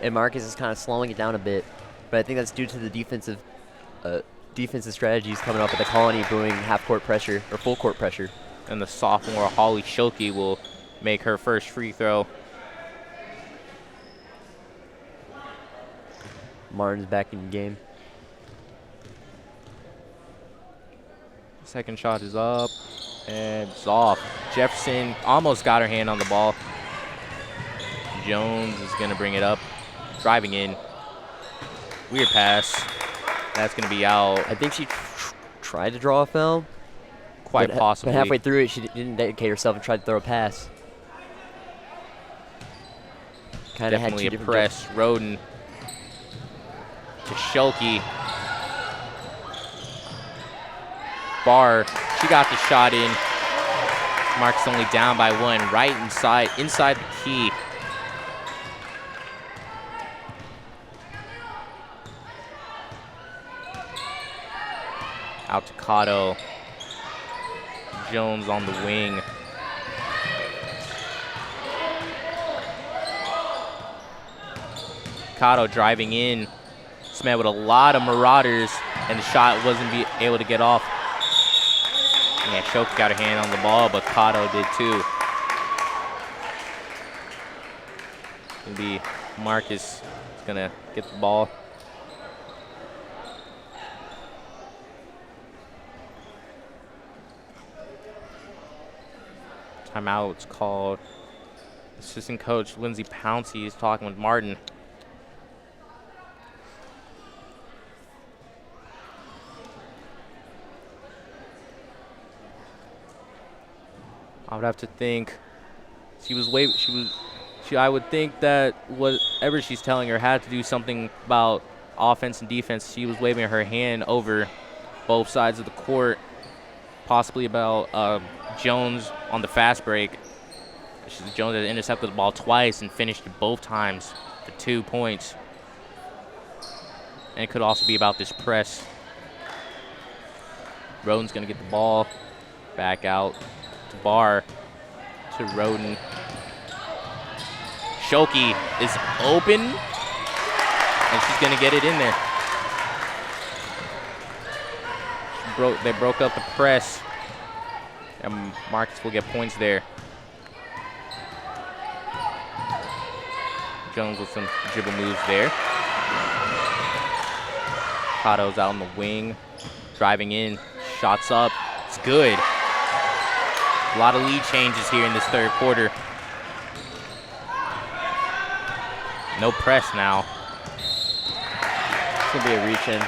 and Marcus is kind of slowing it down a bit. But I think that's due to the defensive strategies coming up with the Colony doing half-court pressure or full-court pressure.
And the sophomore Holly Shoki will make her first free throw.
Martin's back in the game.
Second shot is up, and it's off. Jefferson almost got her hand on the ball. Jones is going to bring it up, driving in. Weird pass. That's going to be out.
I think she tried to draw a foul.
Quite possibly.
But halfway through it, she didn't dedicate herself and tried to throw a pass. Kind of had
Definitely
two
a press. Roden to Shoki. Barr, she got the shot in. Mark's only down by one, right inside the key. Out to Cotto. Jones on the wing. Cotto driving in. It's met with a lot of Marauders, and the shot wasn't able to get off. Yeah, Shoki got her hand on the ball, but Kato did too. Gonna be Marcus is gonna get the ball. Timeout's called. Assistant coach Lindsey Pouncey is talking with Martin. I would have to think I would think that whatever she's telling her had to do something about offense and defense. She was waving her hand over both sides of the court, possibly about Jones on the fast break. Jones had intercepted the ball twice and finished it both times for 2 points. And it could also be about this press. Roden's going to get the ball back out to Barr, to Roden. Shoki is open, and she's going to get it in there. They broke up the press, and Marcus will get points there. Jones with some dribble moves there. Kato's out on the wing, driving in, shots up. It's good. A lot of lead changes here in this third quarter. No press now.
It's going to be a reach-in.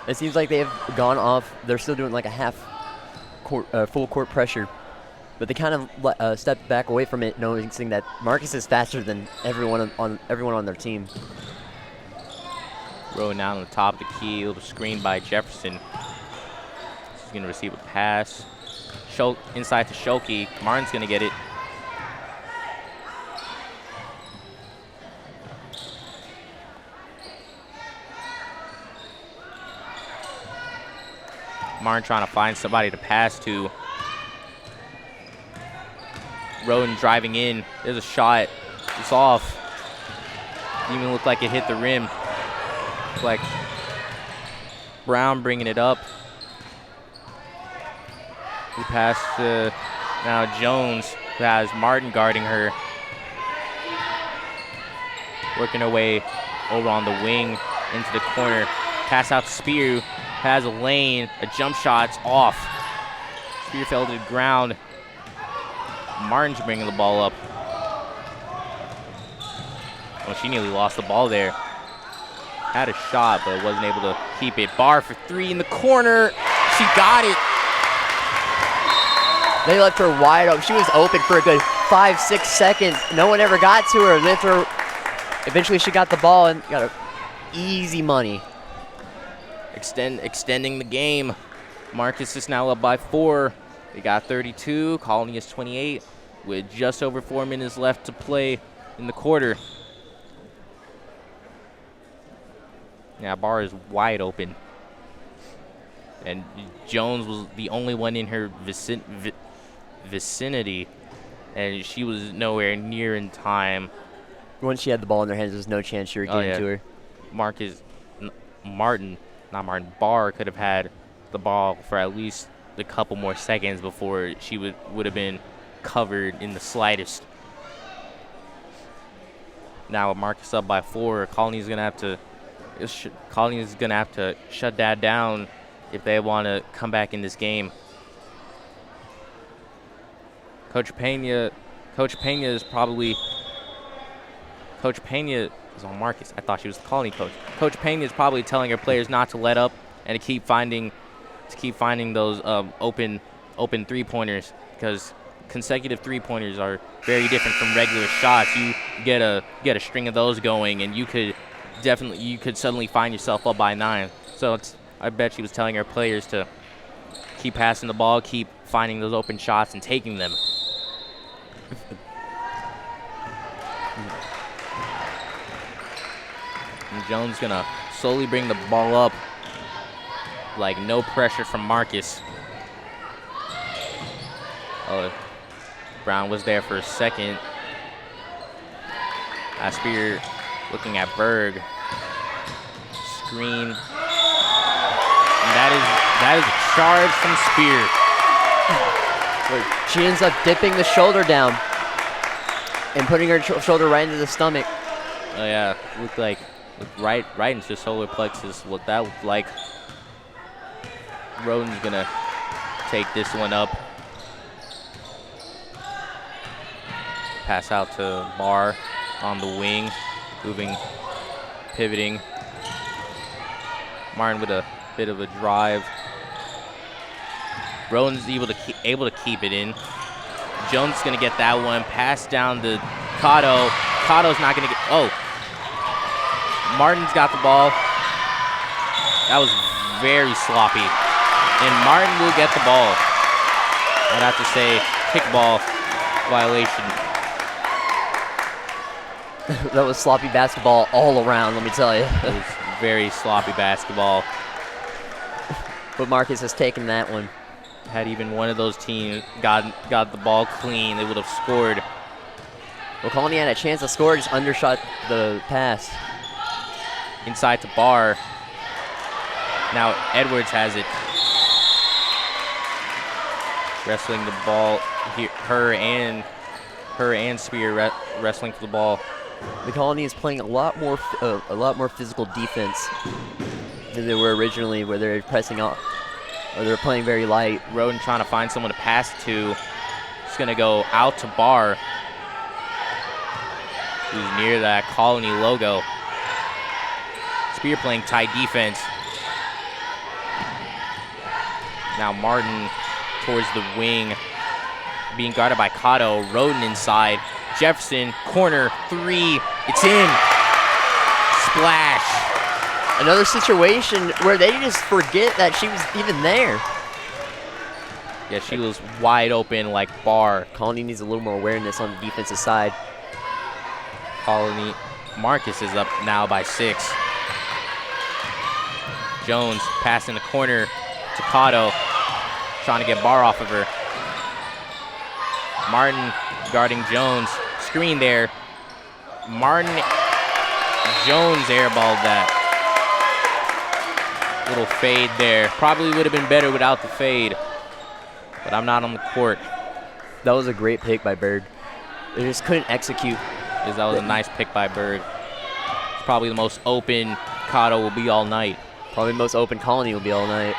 It seems like they've gone off. They're still doing like a half court, full court pressure. But they kind of stepped back away from it, noticing that Marcus is faster than everyone on their team.
Roden down on the top of the key, a little screen by Jefferson. She's going to receive a pass. Inside to Shoki. Martin's going to get it. Martin trying to find somebody to pass to. Roden driving in. There's a shot. It's off. Didn't even look like it hit the rim. Looked like Brown bringing it up. We pass to now Jones, who has Martin guarding her. Working her way over on the wing into the corner. Pass out to Spear. Has a lane. A jump shot's off. Spear fell to the ground. Martin's bringing the ball up. Well, she nearly lost the ball there. Had a shot, but wasn't able to keep it. Barr for three in the corner. She got it.
They left her wide open. She was open for a good 5-6 seconds. No one ever got to her. Eventually she got the ball and got her easy money.
Extending the game. Marcus is now up by 4. They got 32. Colony is 28 with just over 4 minutes left to play in the quarter. Now Barr is wide open. And Jones was the only one in her vicinity. And she was nowhere near in time.
Once she had the ball in her hands, there's no chance she would get into her.
Barr could have had the ball for at least a couple more seconds before she would have been covered in the slightest. Now with Marcus up by 4, Colony's gonna have to shut that down if they want to come back in this game. Coach Pena is on Marcus. I thought she was the Colony coach. Coach Pena is probably telling her players not to let up and to keep finding those open 3-pointers, because consecutive 3-pointers are very different from regular shots. You get a string of those going, and you could suddenly find yourself up by 9. So I bet she was telling her players to keep passing the ball, keep finding those open shots and taking them. And Jones gonna slowly bring the ball up, like no pressure from Marcus. Oh, Brown was there for a second. Aspir looking at Berg. Screen. That is a charge from Spear.
She ends up dipping the shoulder down and putting her shoulder right into the stomach.
Oh yeah, looked right into the solar plexus. What that looked like. Roden's gonna take this one up. Pass out to Barr on the wing, pivoting. Martin with a bit of a drive. Roden's able to keep it in. Jones is gonna get that one. Pass down to Cotto. Cotto's not gonna get. Oh, Martin's got the ball. That was very sloppy, and Martin will get the ball. I'd have to say kickball violation.
That was sloppy basketball all around, let me tell you.
It was very sloppy basketball.
But Marcus has taken that one.
Had even one of those teams got the ball clean, they would have scored.
Well, Colony had a chance to score, just undershot the pass.
Inside to Barr. Now Edwards has it. Wrestling the ball. Her and Spear wrestling for the ball.
The Colony is playing a lot more physical defense than they were originally, where they're pressing up, or they're playing very light.
Roden trying to find someone to pass to. It's gonna go out to Barr, who's near that Colony logo. Spear playing tight defense. Now Martin towards the wing, being guarded by Cotto. Roden inside. Jefferson, corner, three. It's in. Splash.
Another situation where they just forget that she was even there.
Yeah, she was wide open like Barr.
Colony needs a little more awareness on the defensive side.
Colony. Marcus is up now by 6. Jones passing the corner to Cotto, trying to get Barr off of her. Martin guarding Jones. Screen there. Martin. Jones airballed that. Little fade there. Probably would have been better without the fade, but I'm not on the court.
That was a great pick by Bird. They just couldn't execute.
That was a nice pick by Bird. It's probably the most open Cotto will be all night.
Probably the most open Colony will be all night.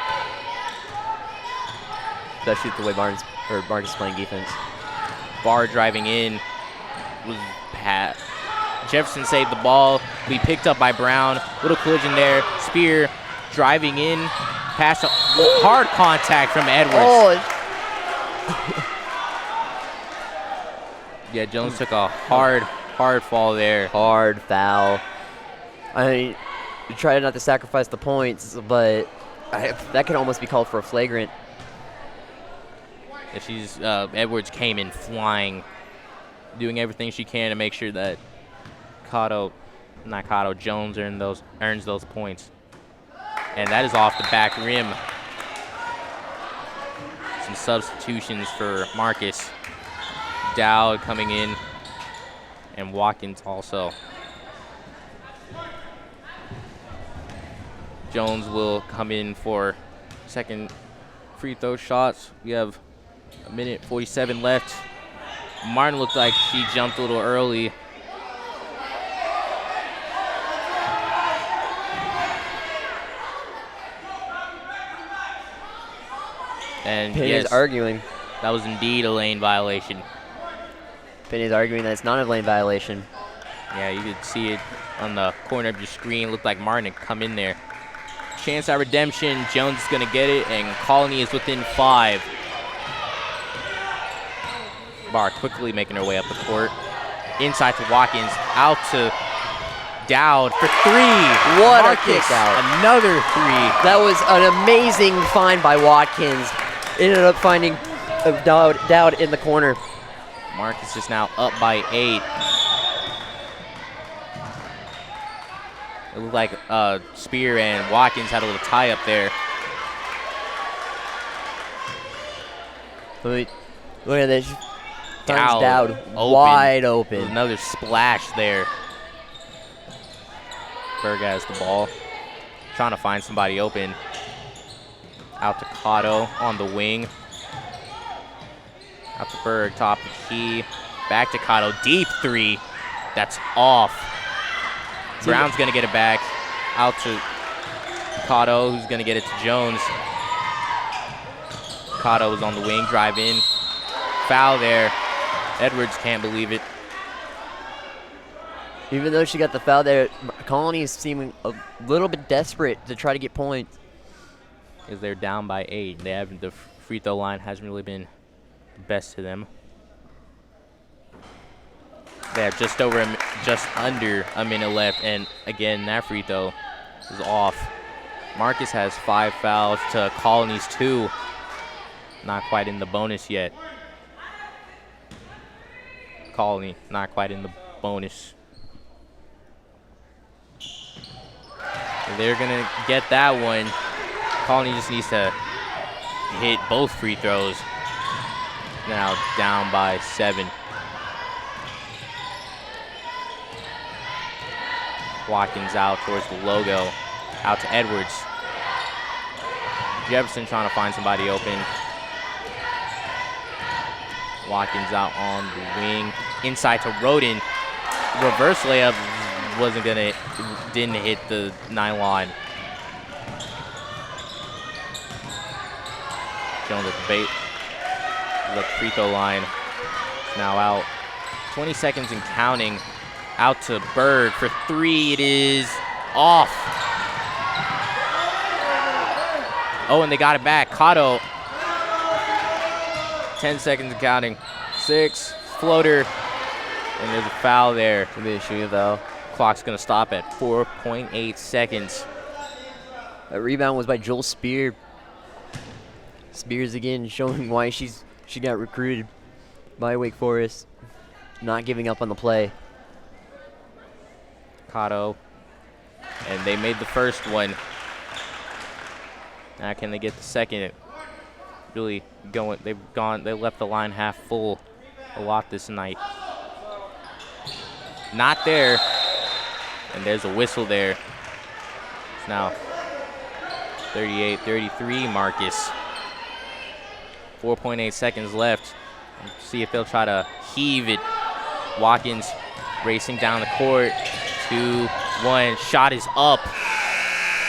Especially the way Marcus is playing defense.
Barr driving in was Pat. Jefferson saved the ball. Be picked up by Brown. Little collision there. Spear driving in. Pass. Hard contact from Edwards.
Oh.
Yeah, Jones took a hard fall there.
Hard foul. I mean, you try not to sacrifice the points, but that could almost be called for a flagrant.
Yeah, Edwards came in flying, doing everything she can to make sure that Jones earns those points. And that is off the back rim. Some substitutions for Marcus. Dowd coming in, and Watkins also. Jones will come in for second free throw shots. We have a minute 47 left. Martin looked like she jumped a little early. And
Penny's arguing.
That was indeed a lane violation.
Penny's arguing that it's not a lane violation.
Yeah, you could see it on the corner of your screen. Looked like Martin had come in there. Chance at redemption. Jones is going to get it, and Colony is within 5. Barr quickly making her way up the court. Inside to Watkins. Out to Dowd for 3.
What
Marcus,
a kick out.
Another 3.
That was an amazing find by Watkins. Ended up finding Dowd in the corner.
Marcus is now up by 8. It looked like Spear and Watkins had a little tie up there.
Look at this.
Dowd
wide open.
Another splash there. Berg has the ball. Trying to find somebody open. Out to Cotto on the wing. Out to Berg, top of the key. Back to Cotto, deep three. That's off. Brown's gonna get it back. Out to Cotto, who's gonna get it to Jones. Cotto is on the wing, drive in. Foul there. Edwards can't believe it.
Even though she got the foul there, Colony is seeming a little bit desperate to try to get points.
Because they're down by 8. They haven't, the free throw line hasn't really been the best to them. They have just under a minute left, and again, that free throw is off. Marcus has 5 fouls to Colony's 2. Not quite in the bonus yet. Colony not quite in the bonus. They're gonna get that one. Colony just needs to hit both free throws. Now down by 7. Watkins out towards the logo. Out to Edwards. Jefferson trying to find somebody open. Watkins out on the wing. Inside to Roden. Reverse layup didn't hit the nylon. Jones at the bait. The free throw line. Now out. 20 seconds and counting. Out to Berg for 3. It is off. Oh, and they got it back. Cotto. 10 seconds and counting. 6. Floater. And there's a foul there.
Could be a shooting foul.
Clock's going to stop at 4.8 seconds.
That rebound was by Joel Spear. Spears again showing why she got recruited by Wake Forest. Not giving up on the play.
Cotto. And they made the first one. Now can they get the second? Really going, they left the line half full a lot this night. Not there. And there's a whistle there. It's now 38-33 Marcus. 4.8 seconds left. Let's see if they'll try to heave it. Watkins racing down the court. 2-1. Shot is up.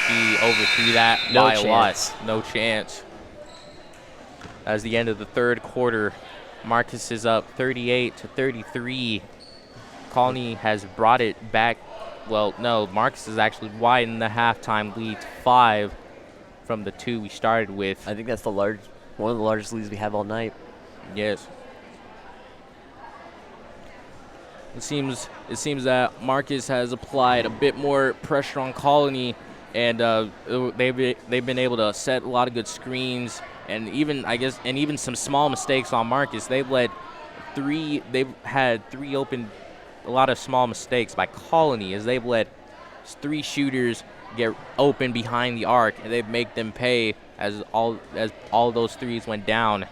She overthrew that by a lot. No chance. As the end of the third quarter, Marcus is up 38-33. Colony has brought it back. Well, no, Marcus has actually widened the halftime lead to 5 from the 2 we started with.
I think that's one of the largest leads we have all night.
Yes. It seems that Marcus has applied a bit more pressure on Colony, and they've been able to set a lot of good screens, and even some small mistakes on Marcus. They've had 3 open. A lot of small mistakes by Colony as they've let 3 shooters get open behind the arc, and they've made them pay as all those threes went down.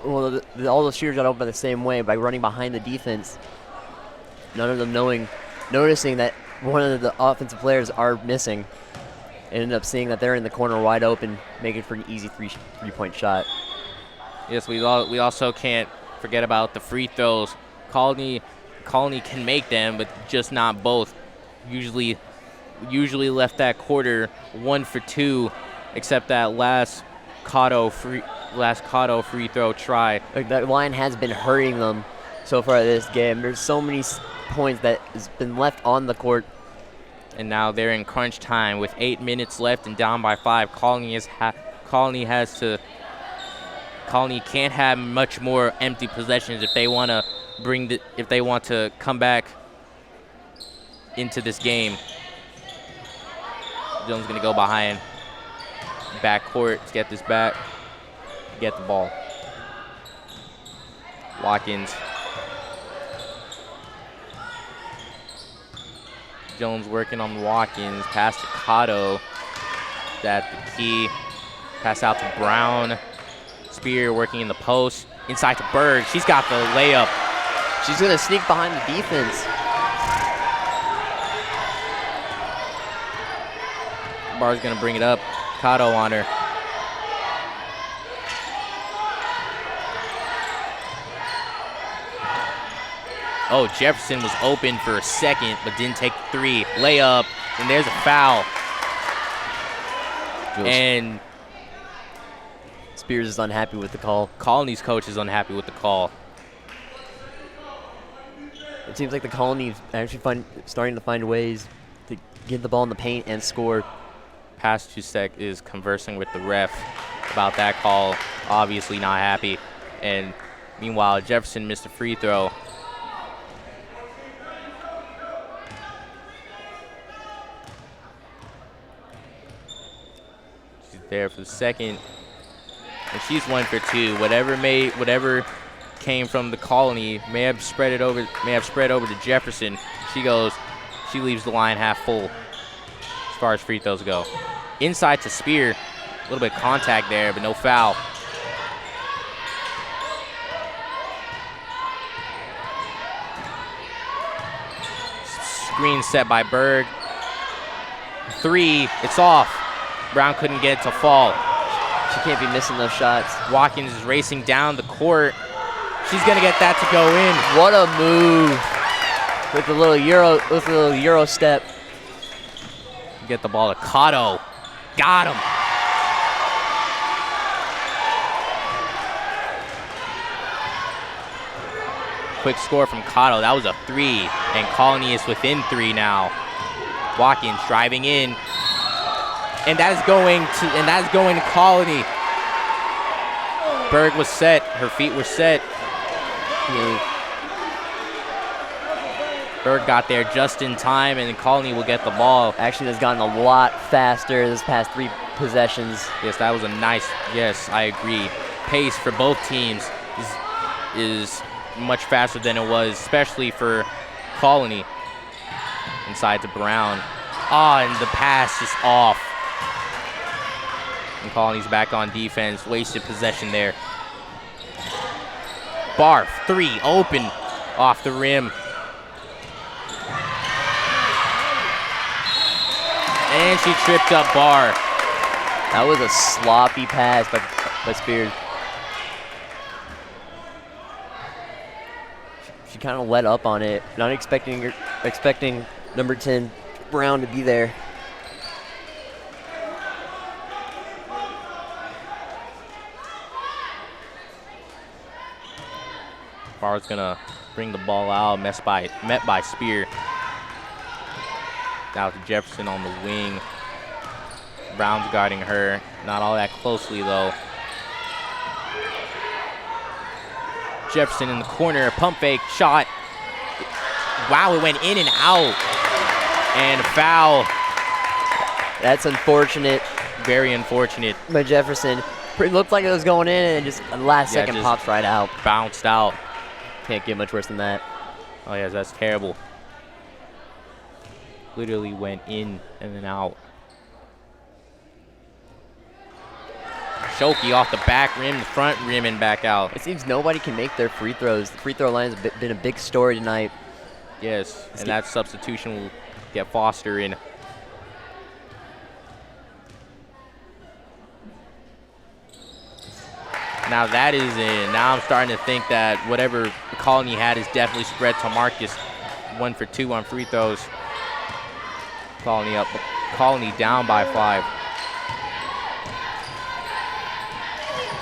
Well, all those shooters got open the same way by running behind the defense. None of them noticing that one of the offensive players are missing. And ended up seeing that they're in the corner wide open, making for an easy three-point shot.
Yes, we also can't forget about the free throws. Colony can make them, but just not both. Usually left that quarter 1 for 2, except that last Cotto free throw try.
Like, that line has been hurting them so far this game. There's so many points that has been left on the court.
And now they're in crunch time with 8 minutes left and down by 5. Colony can't have much more empty possessions if they want to come back into this game. Jones gonna go behind backcourt to get this back, get the ball. Watkins. Jones working on Watkins. Pass to Cotto. That's the key. Pass out to Brown. Spear working in the post. Inside to Berg. She's got the layup.
She's going to sneak behind the defense.
Barr's going to bring it up. Cotto on her. Oh, Jefferson was open for a second, but didn't take the three. Layup, and there's a foul. And
Spears is unhappy with the call.
Colony's coach is unhappy with the call.
It seems like the Colony is actually starting to find ways to get the ball in the paint and score.
Pastusek is conversing with the ref about that call, obviously not happy. And meanwhile, Jefferson missed a free throw. She's there for the second, and she's 1 for 2. Whatever came from the Colony may have spread over to Jefferson. She leaves the line half full as far as free throws go. Inside to Spear, a little bit of contact there, but no foul. Screen set by Berg. Three, it's off. Brown couldn't get it to fall.
She can't be missing those shots.
Watkins is racing down the court. She's gonna get that to go in.
What a move with a little Euro step.
Get the ball to Cotto. Got him. Quick score from Cotto. That was a three, and Colony is within 3 now. Watkins driving in, and that is going to Colony. Berg was set. Her feet were set. Berg got there just in time, and Colony will get the ball.
Action has gotten a lot faster this past 3 possessions.
Yes, that was a nice, yes, I agree. Pace for both teams is much faster than it was, especially for Colony. Inside to Brown. And the pass is off. And Colony's back on defense. Wasted possession there. Barf, 3, open, off the rim. And she tripped up Barr.
That was a sloppy pass by Spears. She kind of let up on it, not expecting number 10 Brown to be there.
Barr's gonna bring the ball out, met by Spear. Now to Jefferson on the wing. Brown's guarding her, not all that closely though. Jefferson in the corner, pump fake, shot. Wow, it went in and out. And a foul.
That's unfortunate.
Very unfortunate.
By Jefferson. It looked like it was going in, and just last second pops right out.
Bounced out.
Can't get much worse than that.
Oh yes, that's terrible. Literally went in and then out. Shoki off the back rim, the front rim, and back out.
It seems nobody can make their free throws. The free throw line has been a big story tonight.
Yes, and that substitution will get Foster in. Now that is in. Now I'm starting to think that whatever Colony had is definitely spread to Marcus. 1 for 2 on free throws. Colony up. Colony down by 5.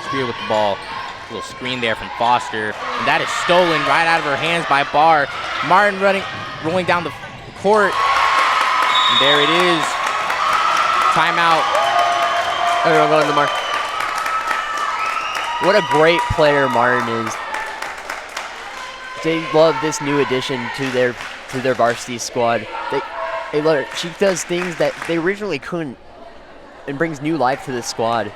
Spear with the ball. A little screen there from Foster. And that is stolen right out of her hands by Barr. Martin rolling down the court. And there it is. Timeout.
Everyone going to the mark. What a great player Martin is. They love this new addition to their varsity squad. They love her. She does things that they originally couldn't and brings new life to this squad.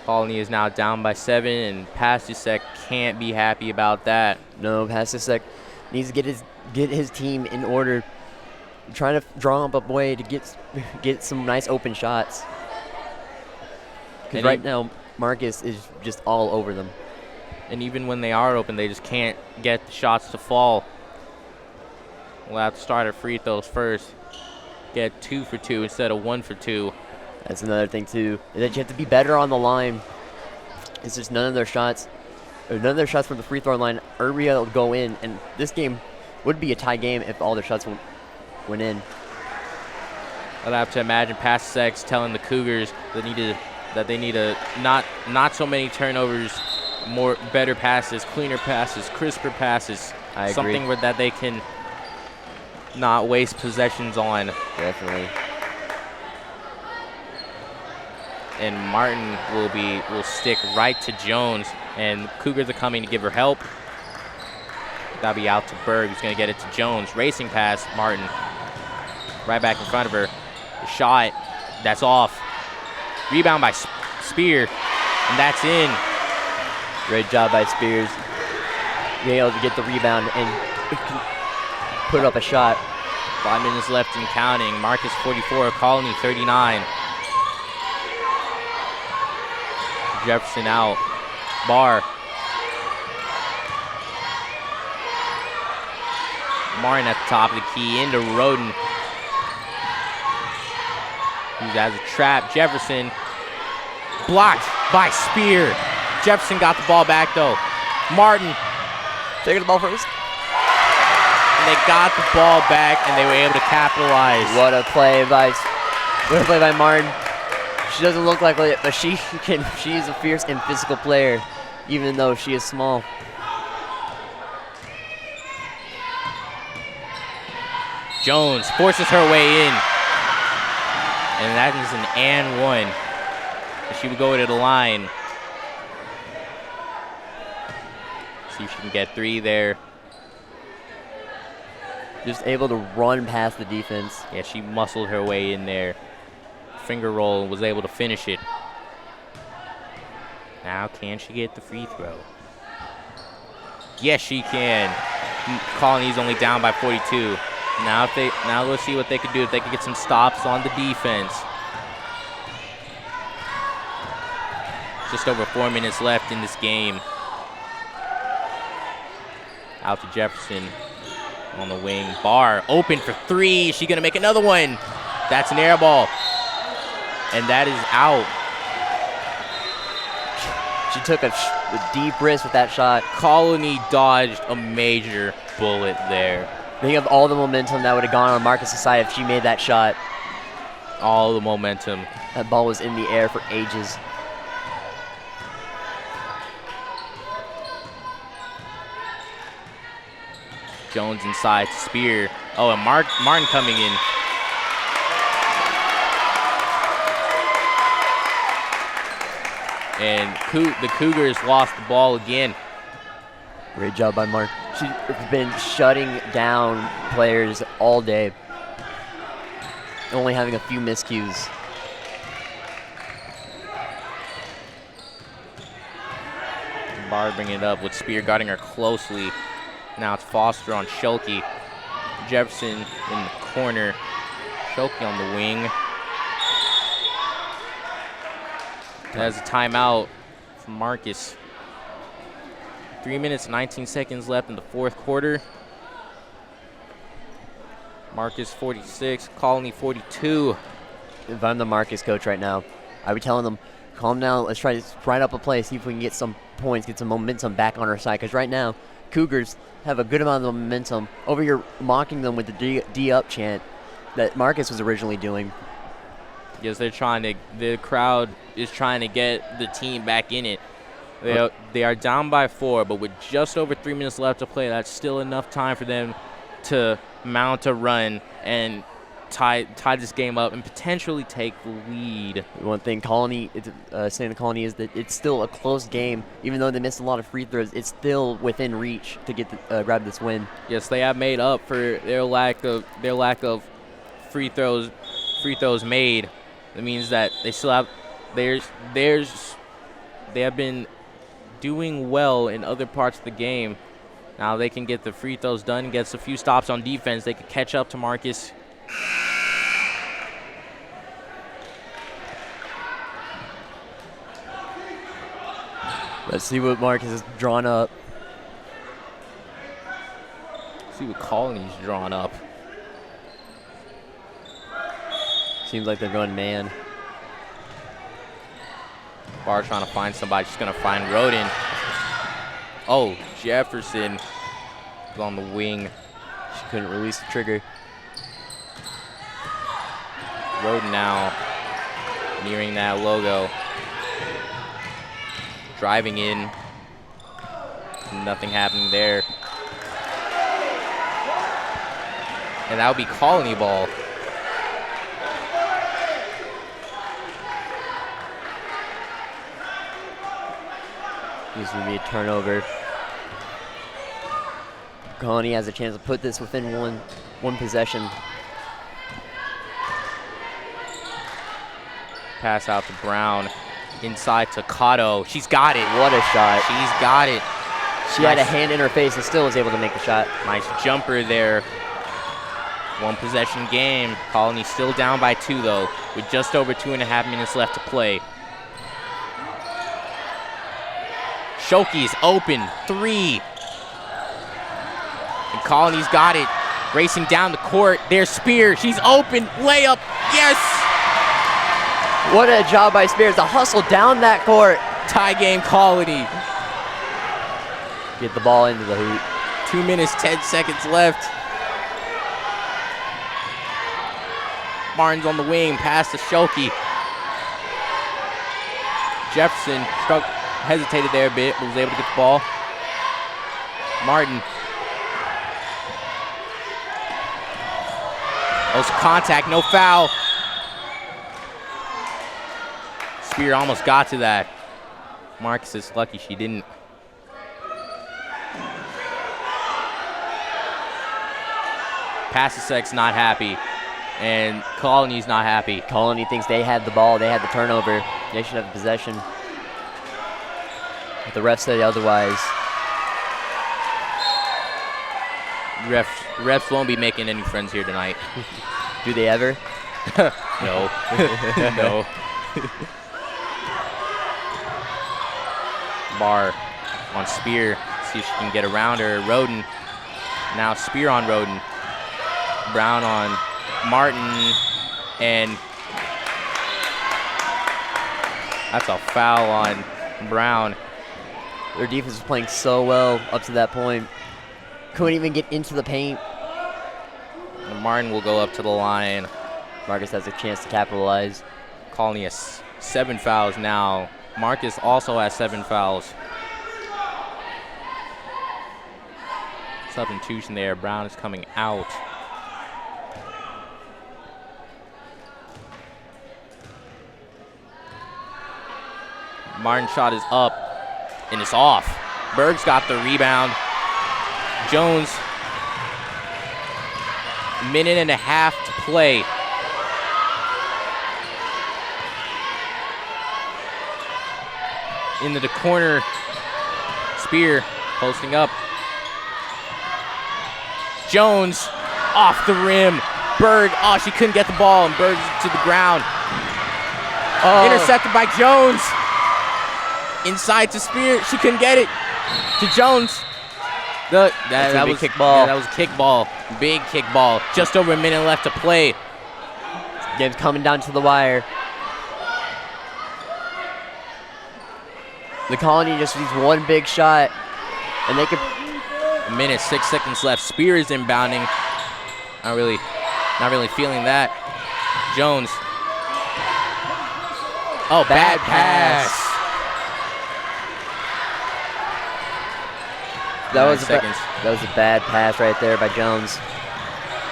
Colony is now down by 7, and Pastusek can't be happy about that.
No, Pastusek needs to get his team in order. Trying to draw up a way to get some nice open shots. Because right now, Marcus is just all over them.
And even when they are open, they just can't get the shots to fall. We'll have to start our free throws first. Get 2 for 2 instead of 1 for 2.
That's another thing, too, is that you have to be better on the line. It's just none of their shots none of their shots from the free throw line are able to go in, and this game would be a tie game if all their shots went in.
I'd have to imagine past Sex telling the Cougars that they need to not so many turnovers, better passes, cleaner passes, crisper passes.
I agree.
Something that they can not waste possessions on.
Definitely.
And Martin will stick right to Jones, and Cougars are coming to give her help. That'll be out to Berg, who's gonna get it to Jones. Racing pass, Martin. Right back in front of her. The shot, that's off. Rebound by Spear, and that's in.
Great job by Spears. Being able to get the rebound and put up a shot.
5 minutes left and counting. Marcus 44, Colony 39. Jefferson out. Barr. Martin at the top of the key into Roden. He has a trap. Jefferson blocked by Spear. Jefferson got the ball back though. Martin
taking the ball first.
And they got the ball back and they were able to capitalize.
What a play by Martin. She doesn't look like it, but she's a fierce and physical player, even though she is small.
Jones forces her way in. And that is an and one. She would go to the line. See if she can get 3 there.
Just able to run past the defense.
Yeah, she muscled her way in there. Finger roll and was able to finish it. Now can she get the free throw? Yes, she can. Colony's only down by 42. Now let's see what they could do if they could get some stops on the defense. Just over 4 minutes left in this game. Out to Jefferson on the wing. Barr open for 3. Is she gonna make another one? That's an air ball. And that is out.
She took a deep risk with that shot.
Colony dodged a major bullet there.
Think of all the momentum that would have gone on Marcus' side if she made that shot.
All the momentum.
That ball was in the air for ages.
Jones inside to Spear. Oh, and Martin coming in. And the Cougars lost the ball again.
Great job by Mark. She's been shutting down players all day. Only having a few miscues.
Barr bringing it up with Spear guarding her closely. Now it's Foster on Schulke. Jefferson in the corner. Schulke on the wing. That's a timeout from Marcus. 3 minutes, 19 seconds left in the fourth quarter. Marcus 46, Colony 42.
If I'm the Marcus coach right now, I would tell them, calm down, let's try to ride up a play, see if we can get some points, get some momentum back on our side. Because right now, Cougars have a good amount of momentum. Over here, mocking them with the D up chant that Marcus was originally doing.
Yes, the crowd is trying to get the team back in it. They are down by 4, but with just over 3 minutes left to play, that's still enough time for them to mount a run and tie this game up and potentially take the lead.
One thing saying the Colony is that it's still a close game. Even though they missed a lot of free throws, it's still within reach to get grab this win.
Yes, they have made up for their lack of free throws made. That means that they still have they have been doing well in other parts of the game. Now they can get the free throws done, gets a few stops on defense. They could catch up to Marcus.
Let's see what Marcus has drawn up.
See what Colony's drawn up.
Seems like they're going man.
Barr trying to find somebody. She's going to find Roden. Oh, Jefferson was on the wing.
She couldn't release the trigger.
Roden now nearing that logo. Driving in. Nothing happening there. And that would be Colony ball.
This would be a turnover. Colony has a chance to put this within one possession.
Pass out to Brown. Inside to Cotto. She's got it.
What a shot.
She's got it.
She had a hand in her face and still was able to make the shot.
Nice jumper there. One possession game. Colony still down by 2 though, with just over 2.5 minutes left to play. Shoki's open, 3. And Colony's got it. Racing down the court. There's Spear. She's open. Layup. Yes!
What a job by Spears to hustle down that court.
Tie game Colony.
Get the ball into the hoop.
2 minutes, 10 seconds left. Martin's on the wing. Pass to Shoki. Jefferson hesitated there a bit, but was able to get the ball. Martin. That was contact, no foul. Spear almost got to that. Marcus is lucky she didn't. Pasisek's not happy, and Colony's not happy.
Colony thinks they had the ball, they had the turnover. They should have possession. But the ref said otherwise.
Refs won't be making any friends here tonight.
Do they ever?
No. No. Barr on Spear. See if she can get around her. Roden. Now Spear on Roden. Brown on Martin. And that's a foul on Brown.
Their defense was playing so well up to that point. Couldn't even get into the paint.
And Martin will go up to the line.
Marcus has a chance to capitalize.
Colony has 7 fouls now. Marcus also has 7 fouls. Substitution there. Brown is coming out. Martin's shot is up, and it's off. Berg's got the rebound. Jones, 1.5 minutes to play. Into the corner, Spear posting up. Jones off the rim. Berg, oh, she couldn't get the ball, and Berg's to the ground. Oh. Intercepted by Jones. Inside to Spear, she couldn't get it. To Jones. That was a kick ball. Yeah, that was a kick ball. Big kick ball. Just over 1 minute left to play.
Game's coming down to the wire. The Colony just needs one big shot, and they could.
1 minute, 6 seconds left. Spear is inbounding. Not really feeling that. Jones. Oh, bad pass.
That was a bad pass right there by Jones.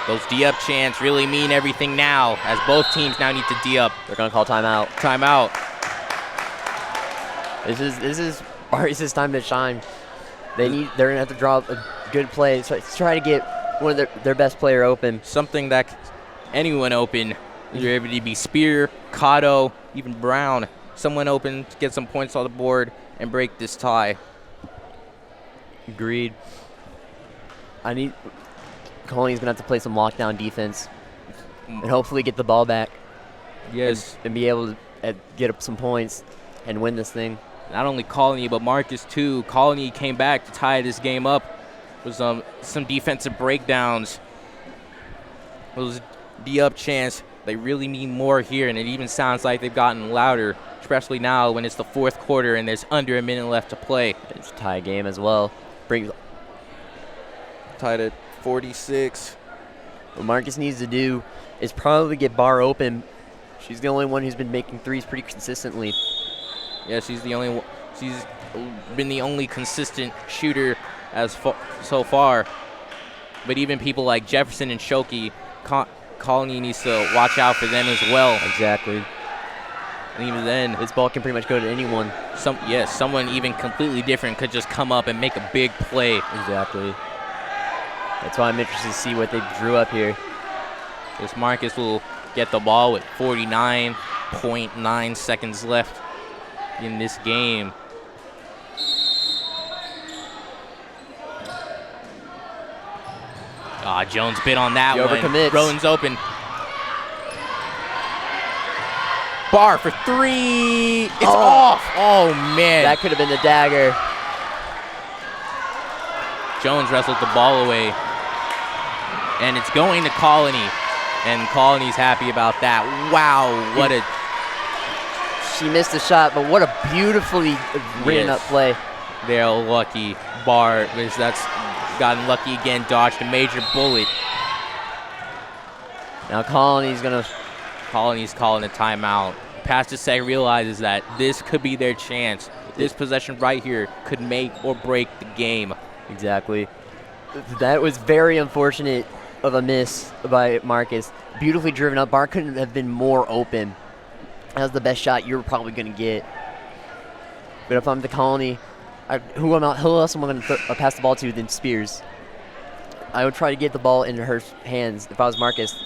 Those D-up chants really mean everything now, as both teams now need to D-up.
They're gonna call timeout.
Timeout.
This is Barry's time to shine. They're gonna have to draw a good play. So try to get one of their best player open.
Something that anyone open. You're able to be Spear, Cotto, even Brown. Someone open to get some points on the board and break this tie.
Agreed. Colony's gonna have to play some lockdown defense and hopefully get the ball back.
Yes.
And be able to get up some points and win this thing.
Not only Colony, but Marcus too. Colony came back to tie this game up with some defensive breakdowns. Those D-up chants, they really need more here, and it even sounds like they've gotten louder. especially now when it's the fourth quarter and there's under a minute left to play.
It's a tie game as well.
Tied at 46.
What Marcus needs to do is probably get Barr open. She's the only one who's been making threes pretty consistently.
Yeah, she's been the only consistent shooter so far. But even people like Jefferson and Shoki, Colony needs to watch out for them as well.
Exactly.
And even then,
this ball can pretty much go to anyone.
Someone even completely different could just come up and make a big play.
Exactly. That's why I'm interested to see what they drew up here.
This Marcus will get the ball with 49.9 seconds left in this game. Jones bit on that one.
Overcommits.
Rowan's open. Barr for three. It's off. Oh, man.
That could have been the dagger.
Jones wrestled the ball away. And it's going to Colony. And Colony's happy about that. Wow, what a...
She missed a shot, but what a beautifully written up play.
They're lucky. Barr, that's gotten lucky again, dodged a major bullet.
Now Colony's
calling a timeout. Pastor Seg realizes that this could be their chance. This possession right here could make or break the game.
Exactly. That was very unfortunate of a miss by Marcus. Beautifully driven up. Barr couldn't have been more open. That was the best shot you were probably going to get. But if I'm the Colony, who else am I going to pass the ball to than Spears? I would try to get the ball into her hands. If I was Marcus,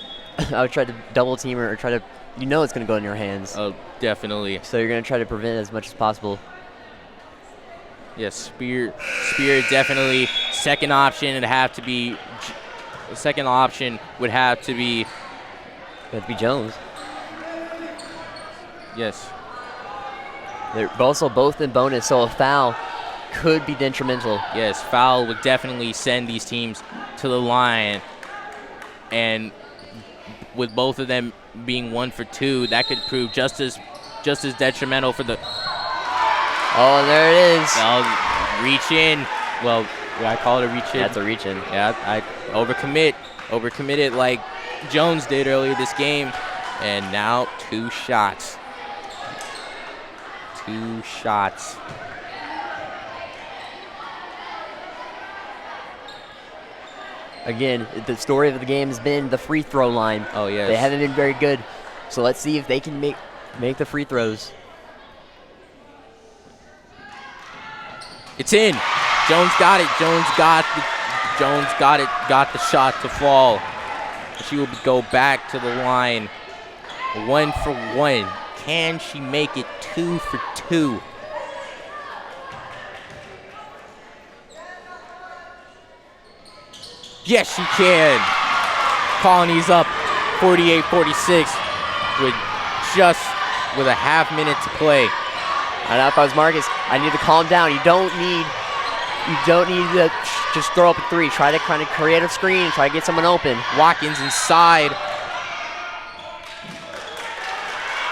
I would try to double team her or try to, it's going to go in your hands.
Oh, definitely.
So you're going to try to prevent it as much as possible.
Yes, Spear definitely. Second option would have to be
Jones.
Yes.
They're also both in bonus, so a foul could be detrimental.
Yes, foul would definitely send these teams to the line. And with both of them being 1 for 2, that could prove just as detrimental for the...
Oh, there it is.
Reach in. Well, I call it a reach in.
That's a reach in.
Yeah, I overcommitted like Jones did earlier this game. And now 2 shots. 2 shots.
Again, the story of the game has been the free throw line.
Oh, yes.
They haven't been very good. So let's see if they can make the free throws.
It's in. Jones got it. Jones got the shot to fall. She will go back to the line. 1 for 1. Can she make it 2 for 2? Yes, she can. Colony's up 48-46 with a half minute to play.
I know if I was Marcus, I need to calm down. You don't need to just throw up a three. Try to kind of create a screen and try to get someone open.
Watkins inside.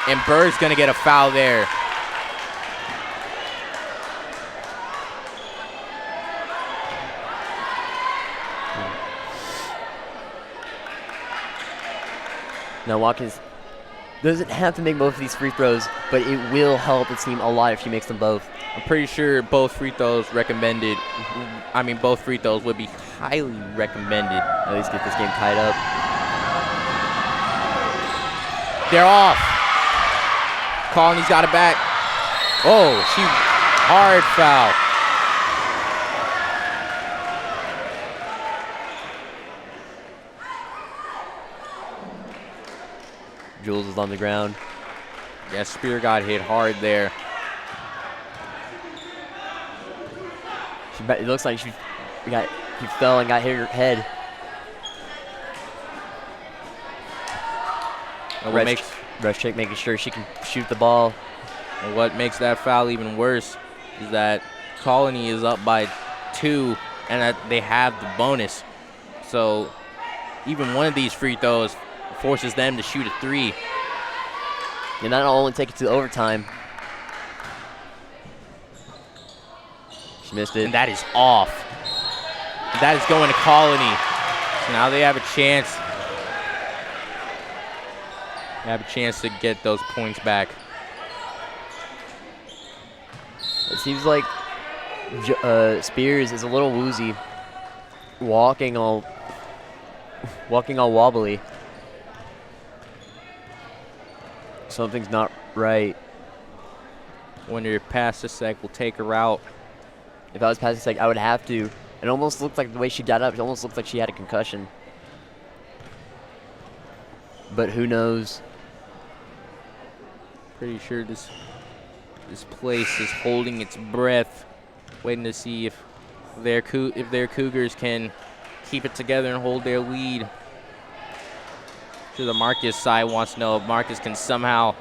And Bird's going to get a foul there.
Now Watkins doesn't have to make both of these free throws, but it will help the team a lot if she makes them both.
I'm pretty sure both free throws recommended. I mean, both free throws would be highly recommended.
At least get this game tied up.
They're off. Colony's got it back. Oh, she hard foul.
Jules is on the ground.
Yeah, Spear got hit hard there.
It looks like she fell and got hit her head. Rush check, making sure she can shoot the ball.
And what makes that foul even worse is that Colony is up by 2 and that they have the bonus. So even one of these free throws forces them to shoot a 3.
And that'll only take it to overtime. She missed it.
And that is off. And that is going to Colony. So now they have a chance. They have a chance to get those points back.
It seems like Spears is a little woozy, walking all wobbly. Something's not right.
Wonder if Pasisek will take her out.
If I was Pasisek, I would have to. It almost looked like the way she got up, it almost looked like she had a concussion. But who knows?
Pretty sure this place is holding its breath, waiting to see if their Cougars can keep it together and hold their lead. So the Marcus side wants to know if Marcus can somehow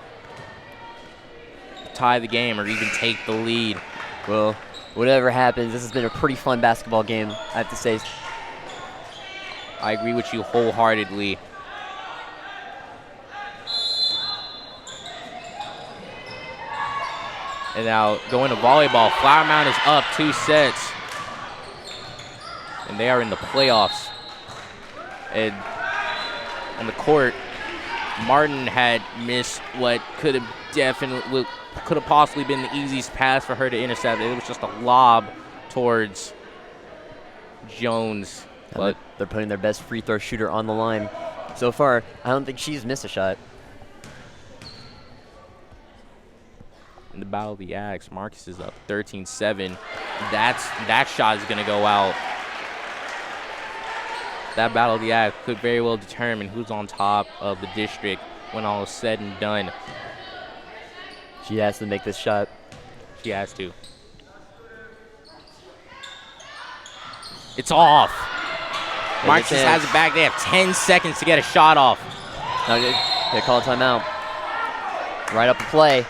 tie the game or even take the lead.
Well, whatever happens, this has been a pretty fun basketball game, I have to say.
I agree with you wholeheartedly. And now going to volleyball, Flower Mound is up 2 sets. And they are in the playoffs. And on the court, Martin had missed what could have possibly been the easiest pass for her to intercept. It was just a lob towards Jones. But
they're putting their best free throw shooter on the line. So far, I don't think she's missed a shot.
in the Battle of the Axe, Marcus is up 13-7. That shot is going to go out. That Battle of the Axe could very well determine who's on top of the district when all is said and done.
She has to make this shot.
She has to. It's off. Marcus has it back. They have 10 seconds to get a shot off.
No, they call a timeout. Right up the play.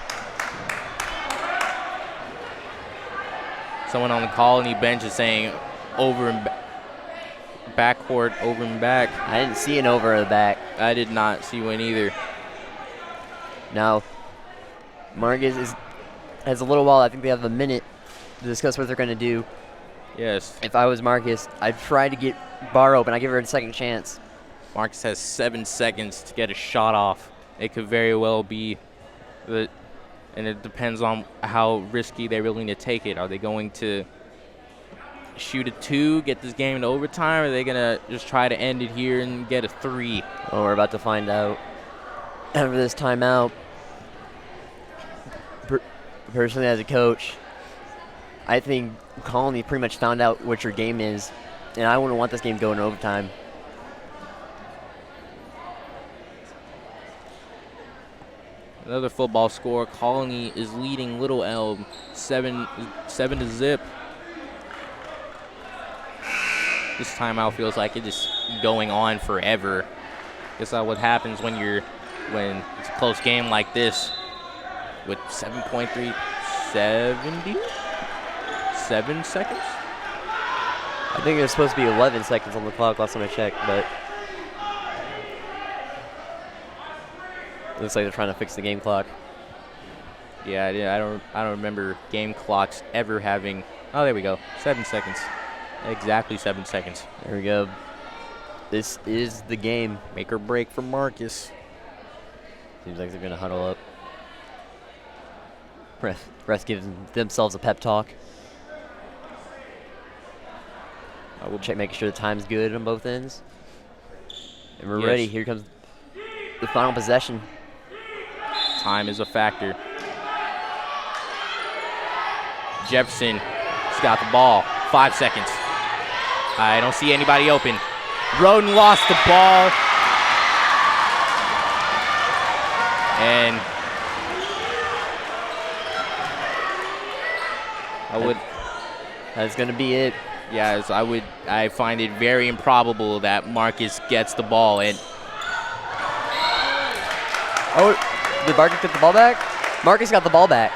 Someone on the Colony bench is saying over and backcourt, over and back.
I didn't see an over the back.
I did not see one either.
Now, Marcus has a little while. I think they have a minute to discuss what they're going to do.
Yes.
If I was Marcus, I'd try to get bar open. I'd give her a second chance.
Marcus has 7 seconds to get a shot off. It could very well be that, and it depends on how risky they're willing to take it. Are they going to shoot a 2, get this game into overtime, or are they going to just try to end it here and get a 3?
Oh, we're about to find out. After this timeout, personally as a coach, I think Colony pretty much found out what your game is, and I wouldn't want this game going to overtime.
Another football score. Colony is leading Little Elm 7-0. This timeout feels like it is going on forever. Guess that's what happens when it's a close game like this. With 7.3, 77 seconds?
I think it was supposed to be 11 seconds on the clock last time I checked, but looks like they're trying to fix the game clock.
Yeah, I don't remember game clocks ever having. Oh, there we go. 7 seconds. Exactly 7 seconds.
There we go. This is the game.
Make or break for Marcus.
Seems like they're gonna huddle up. Rest gives themselves a pep talk. I will check, making sure the time's good on both ends. And we're ready. Here comes the final possession.
Time is a factor. Jefferson has got the ball. 5 seconds. I don't see anybody open. Roden lost the ball. And
that's going to be it.
Yes, I find it very improbable that Marcus gets the ball. And
oh, did Marcus get the ball back? Marcus got the ball back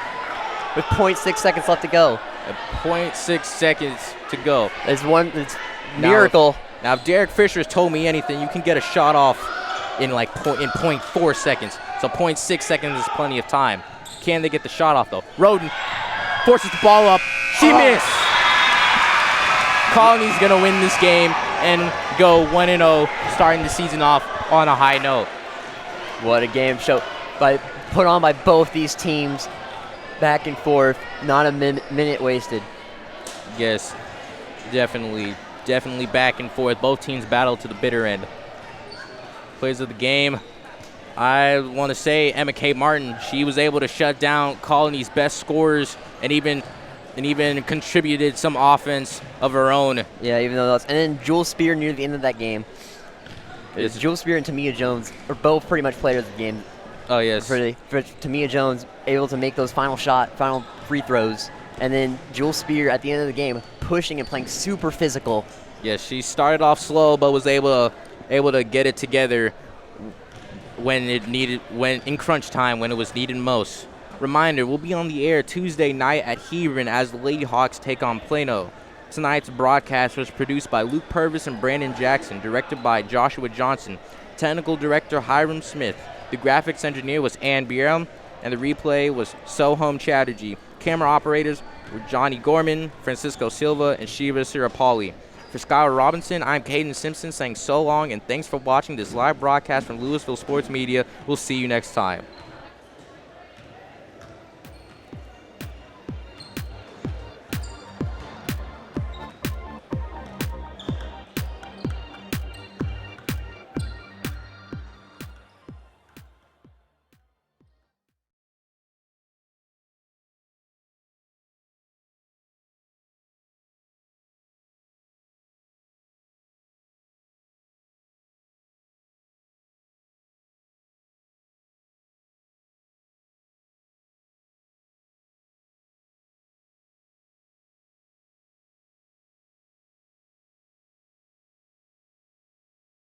with 0.6 seconds left to go.
0.6 seconds to go.
It's miracle.
Now, if Derek Fisher has told me anything, you can get a shot off in 0.4 seconds. So 0.6 seconds is plenty of time. Can they get the shot off, though? Roden forces the ball up. She missed. Colony's going to win this game and go 1-0, starting the season off on a high note.
What a game show put on by both these teams, back and forth, not a minute wasted.
Yes, definitely back and forth. Both teams battle to the bitter end. Plays of the game, I want to say Emma K. Martin. She was able to shut down Colony's best scorers and even contributed some offense of her own.
Yeah, even though and then Jewel Spear near the end of that game. Jewel Spear and Tamia Jones are both pretty much players of the game.
Oh, yes.
For Tamia Jones, able to make those final free throws. And then Jewel Spear at the end of the game pushing and playing super physical.
Yes, she started off slow but was able to get it together when in crunch time, when it was needed most. Reminder, we'll be on the air Tuesday night at Hebron as the Lady Hawks take on Plano. Tonight's broadcast was produced by Luke Purvis and Brandon Jackson, directed by Joshua Johnson, technical director Hiram Smith. The graphics engineer was Ann Bieram, and the replay was Soham Chatterjee. Camera operators were Johnny Gorman, Francisco Silva, and Shiva Sirapalli. For Skylar Robinson, I'm Caden Simpson saying so long and thanks for watching this live broadcast from Louisville Sports Media. We'll see you next time.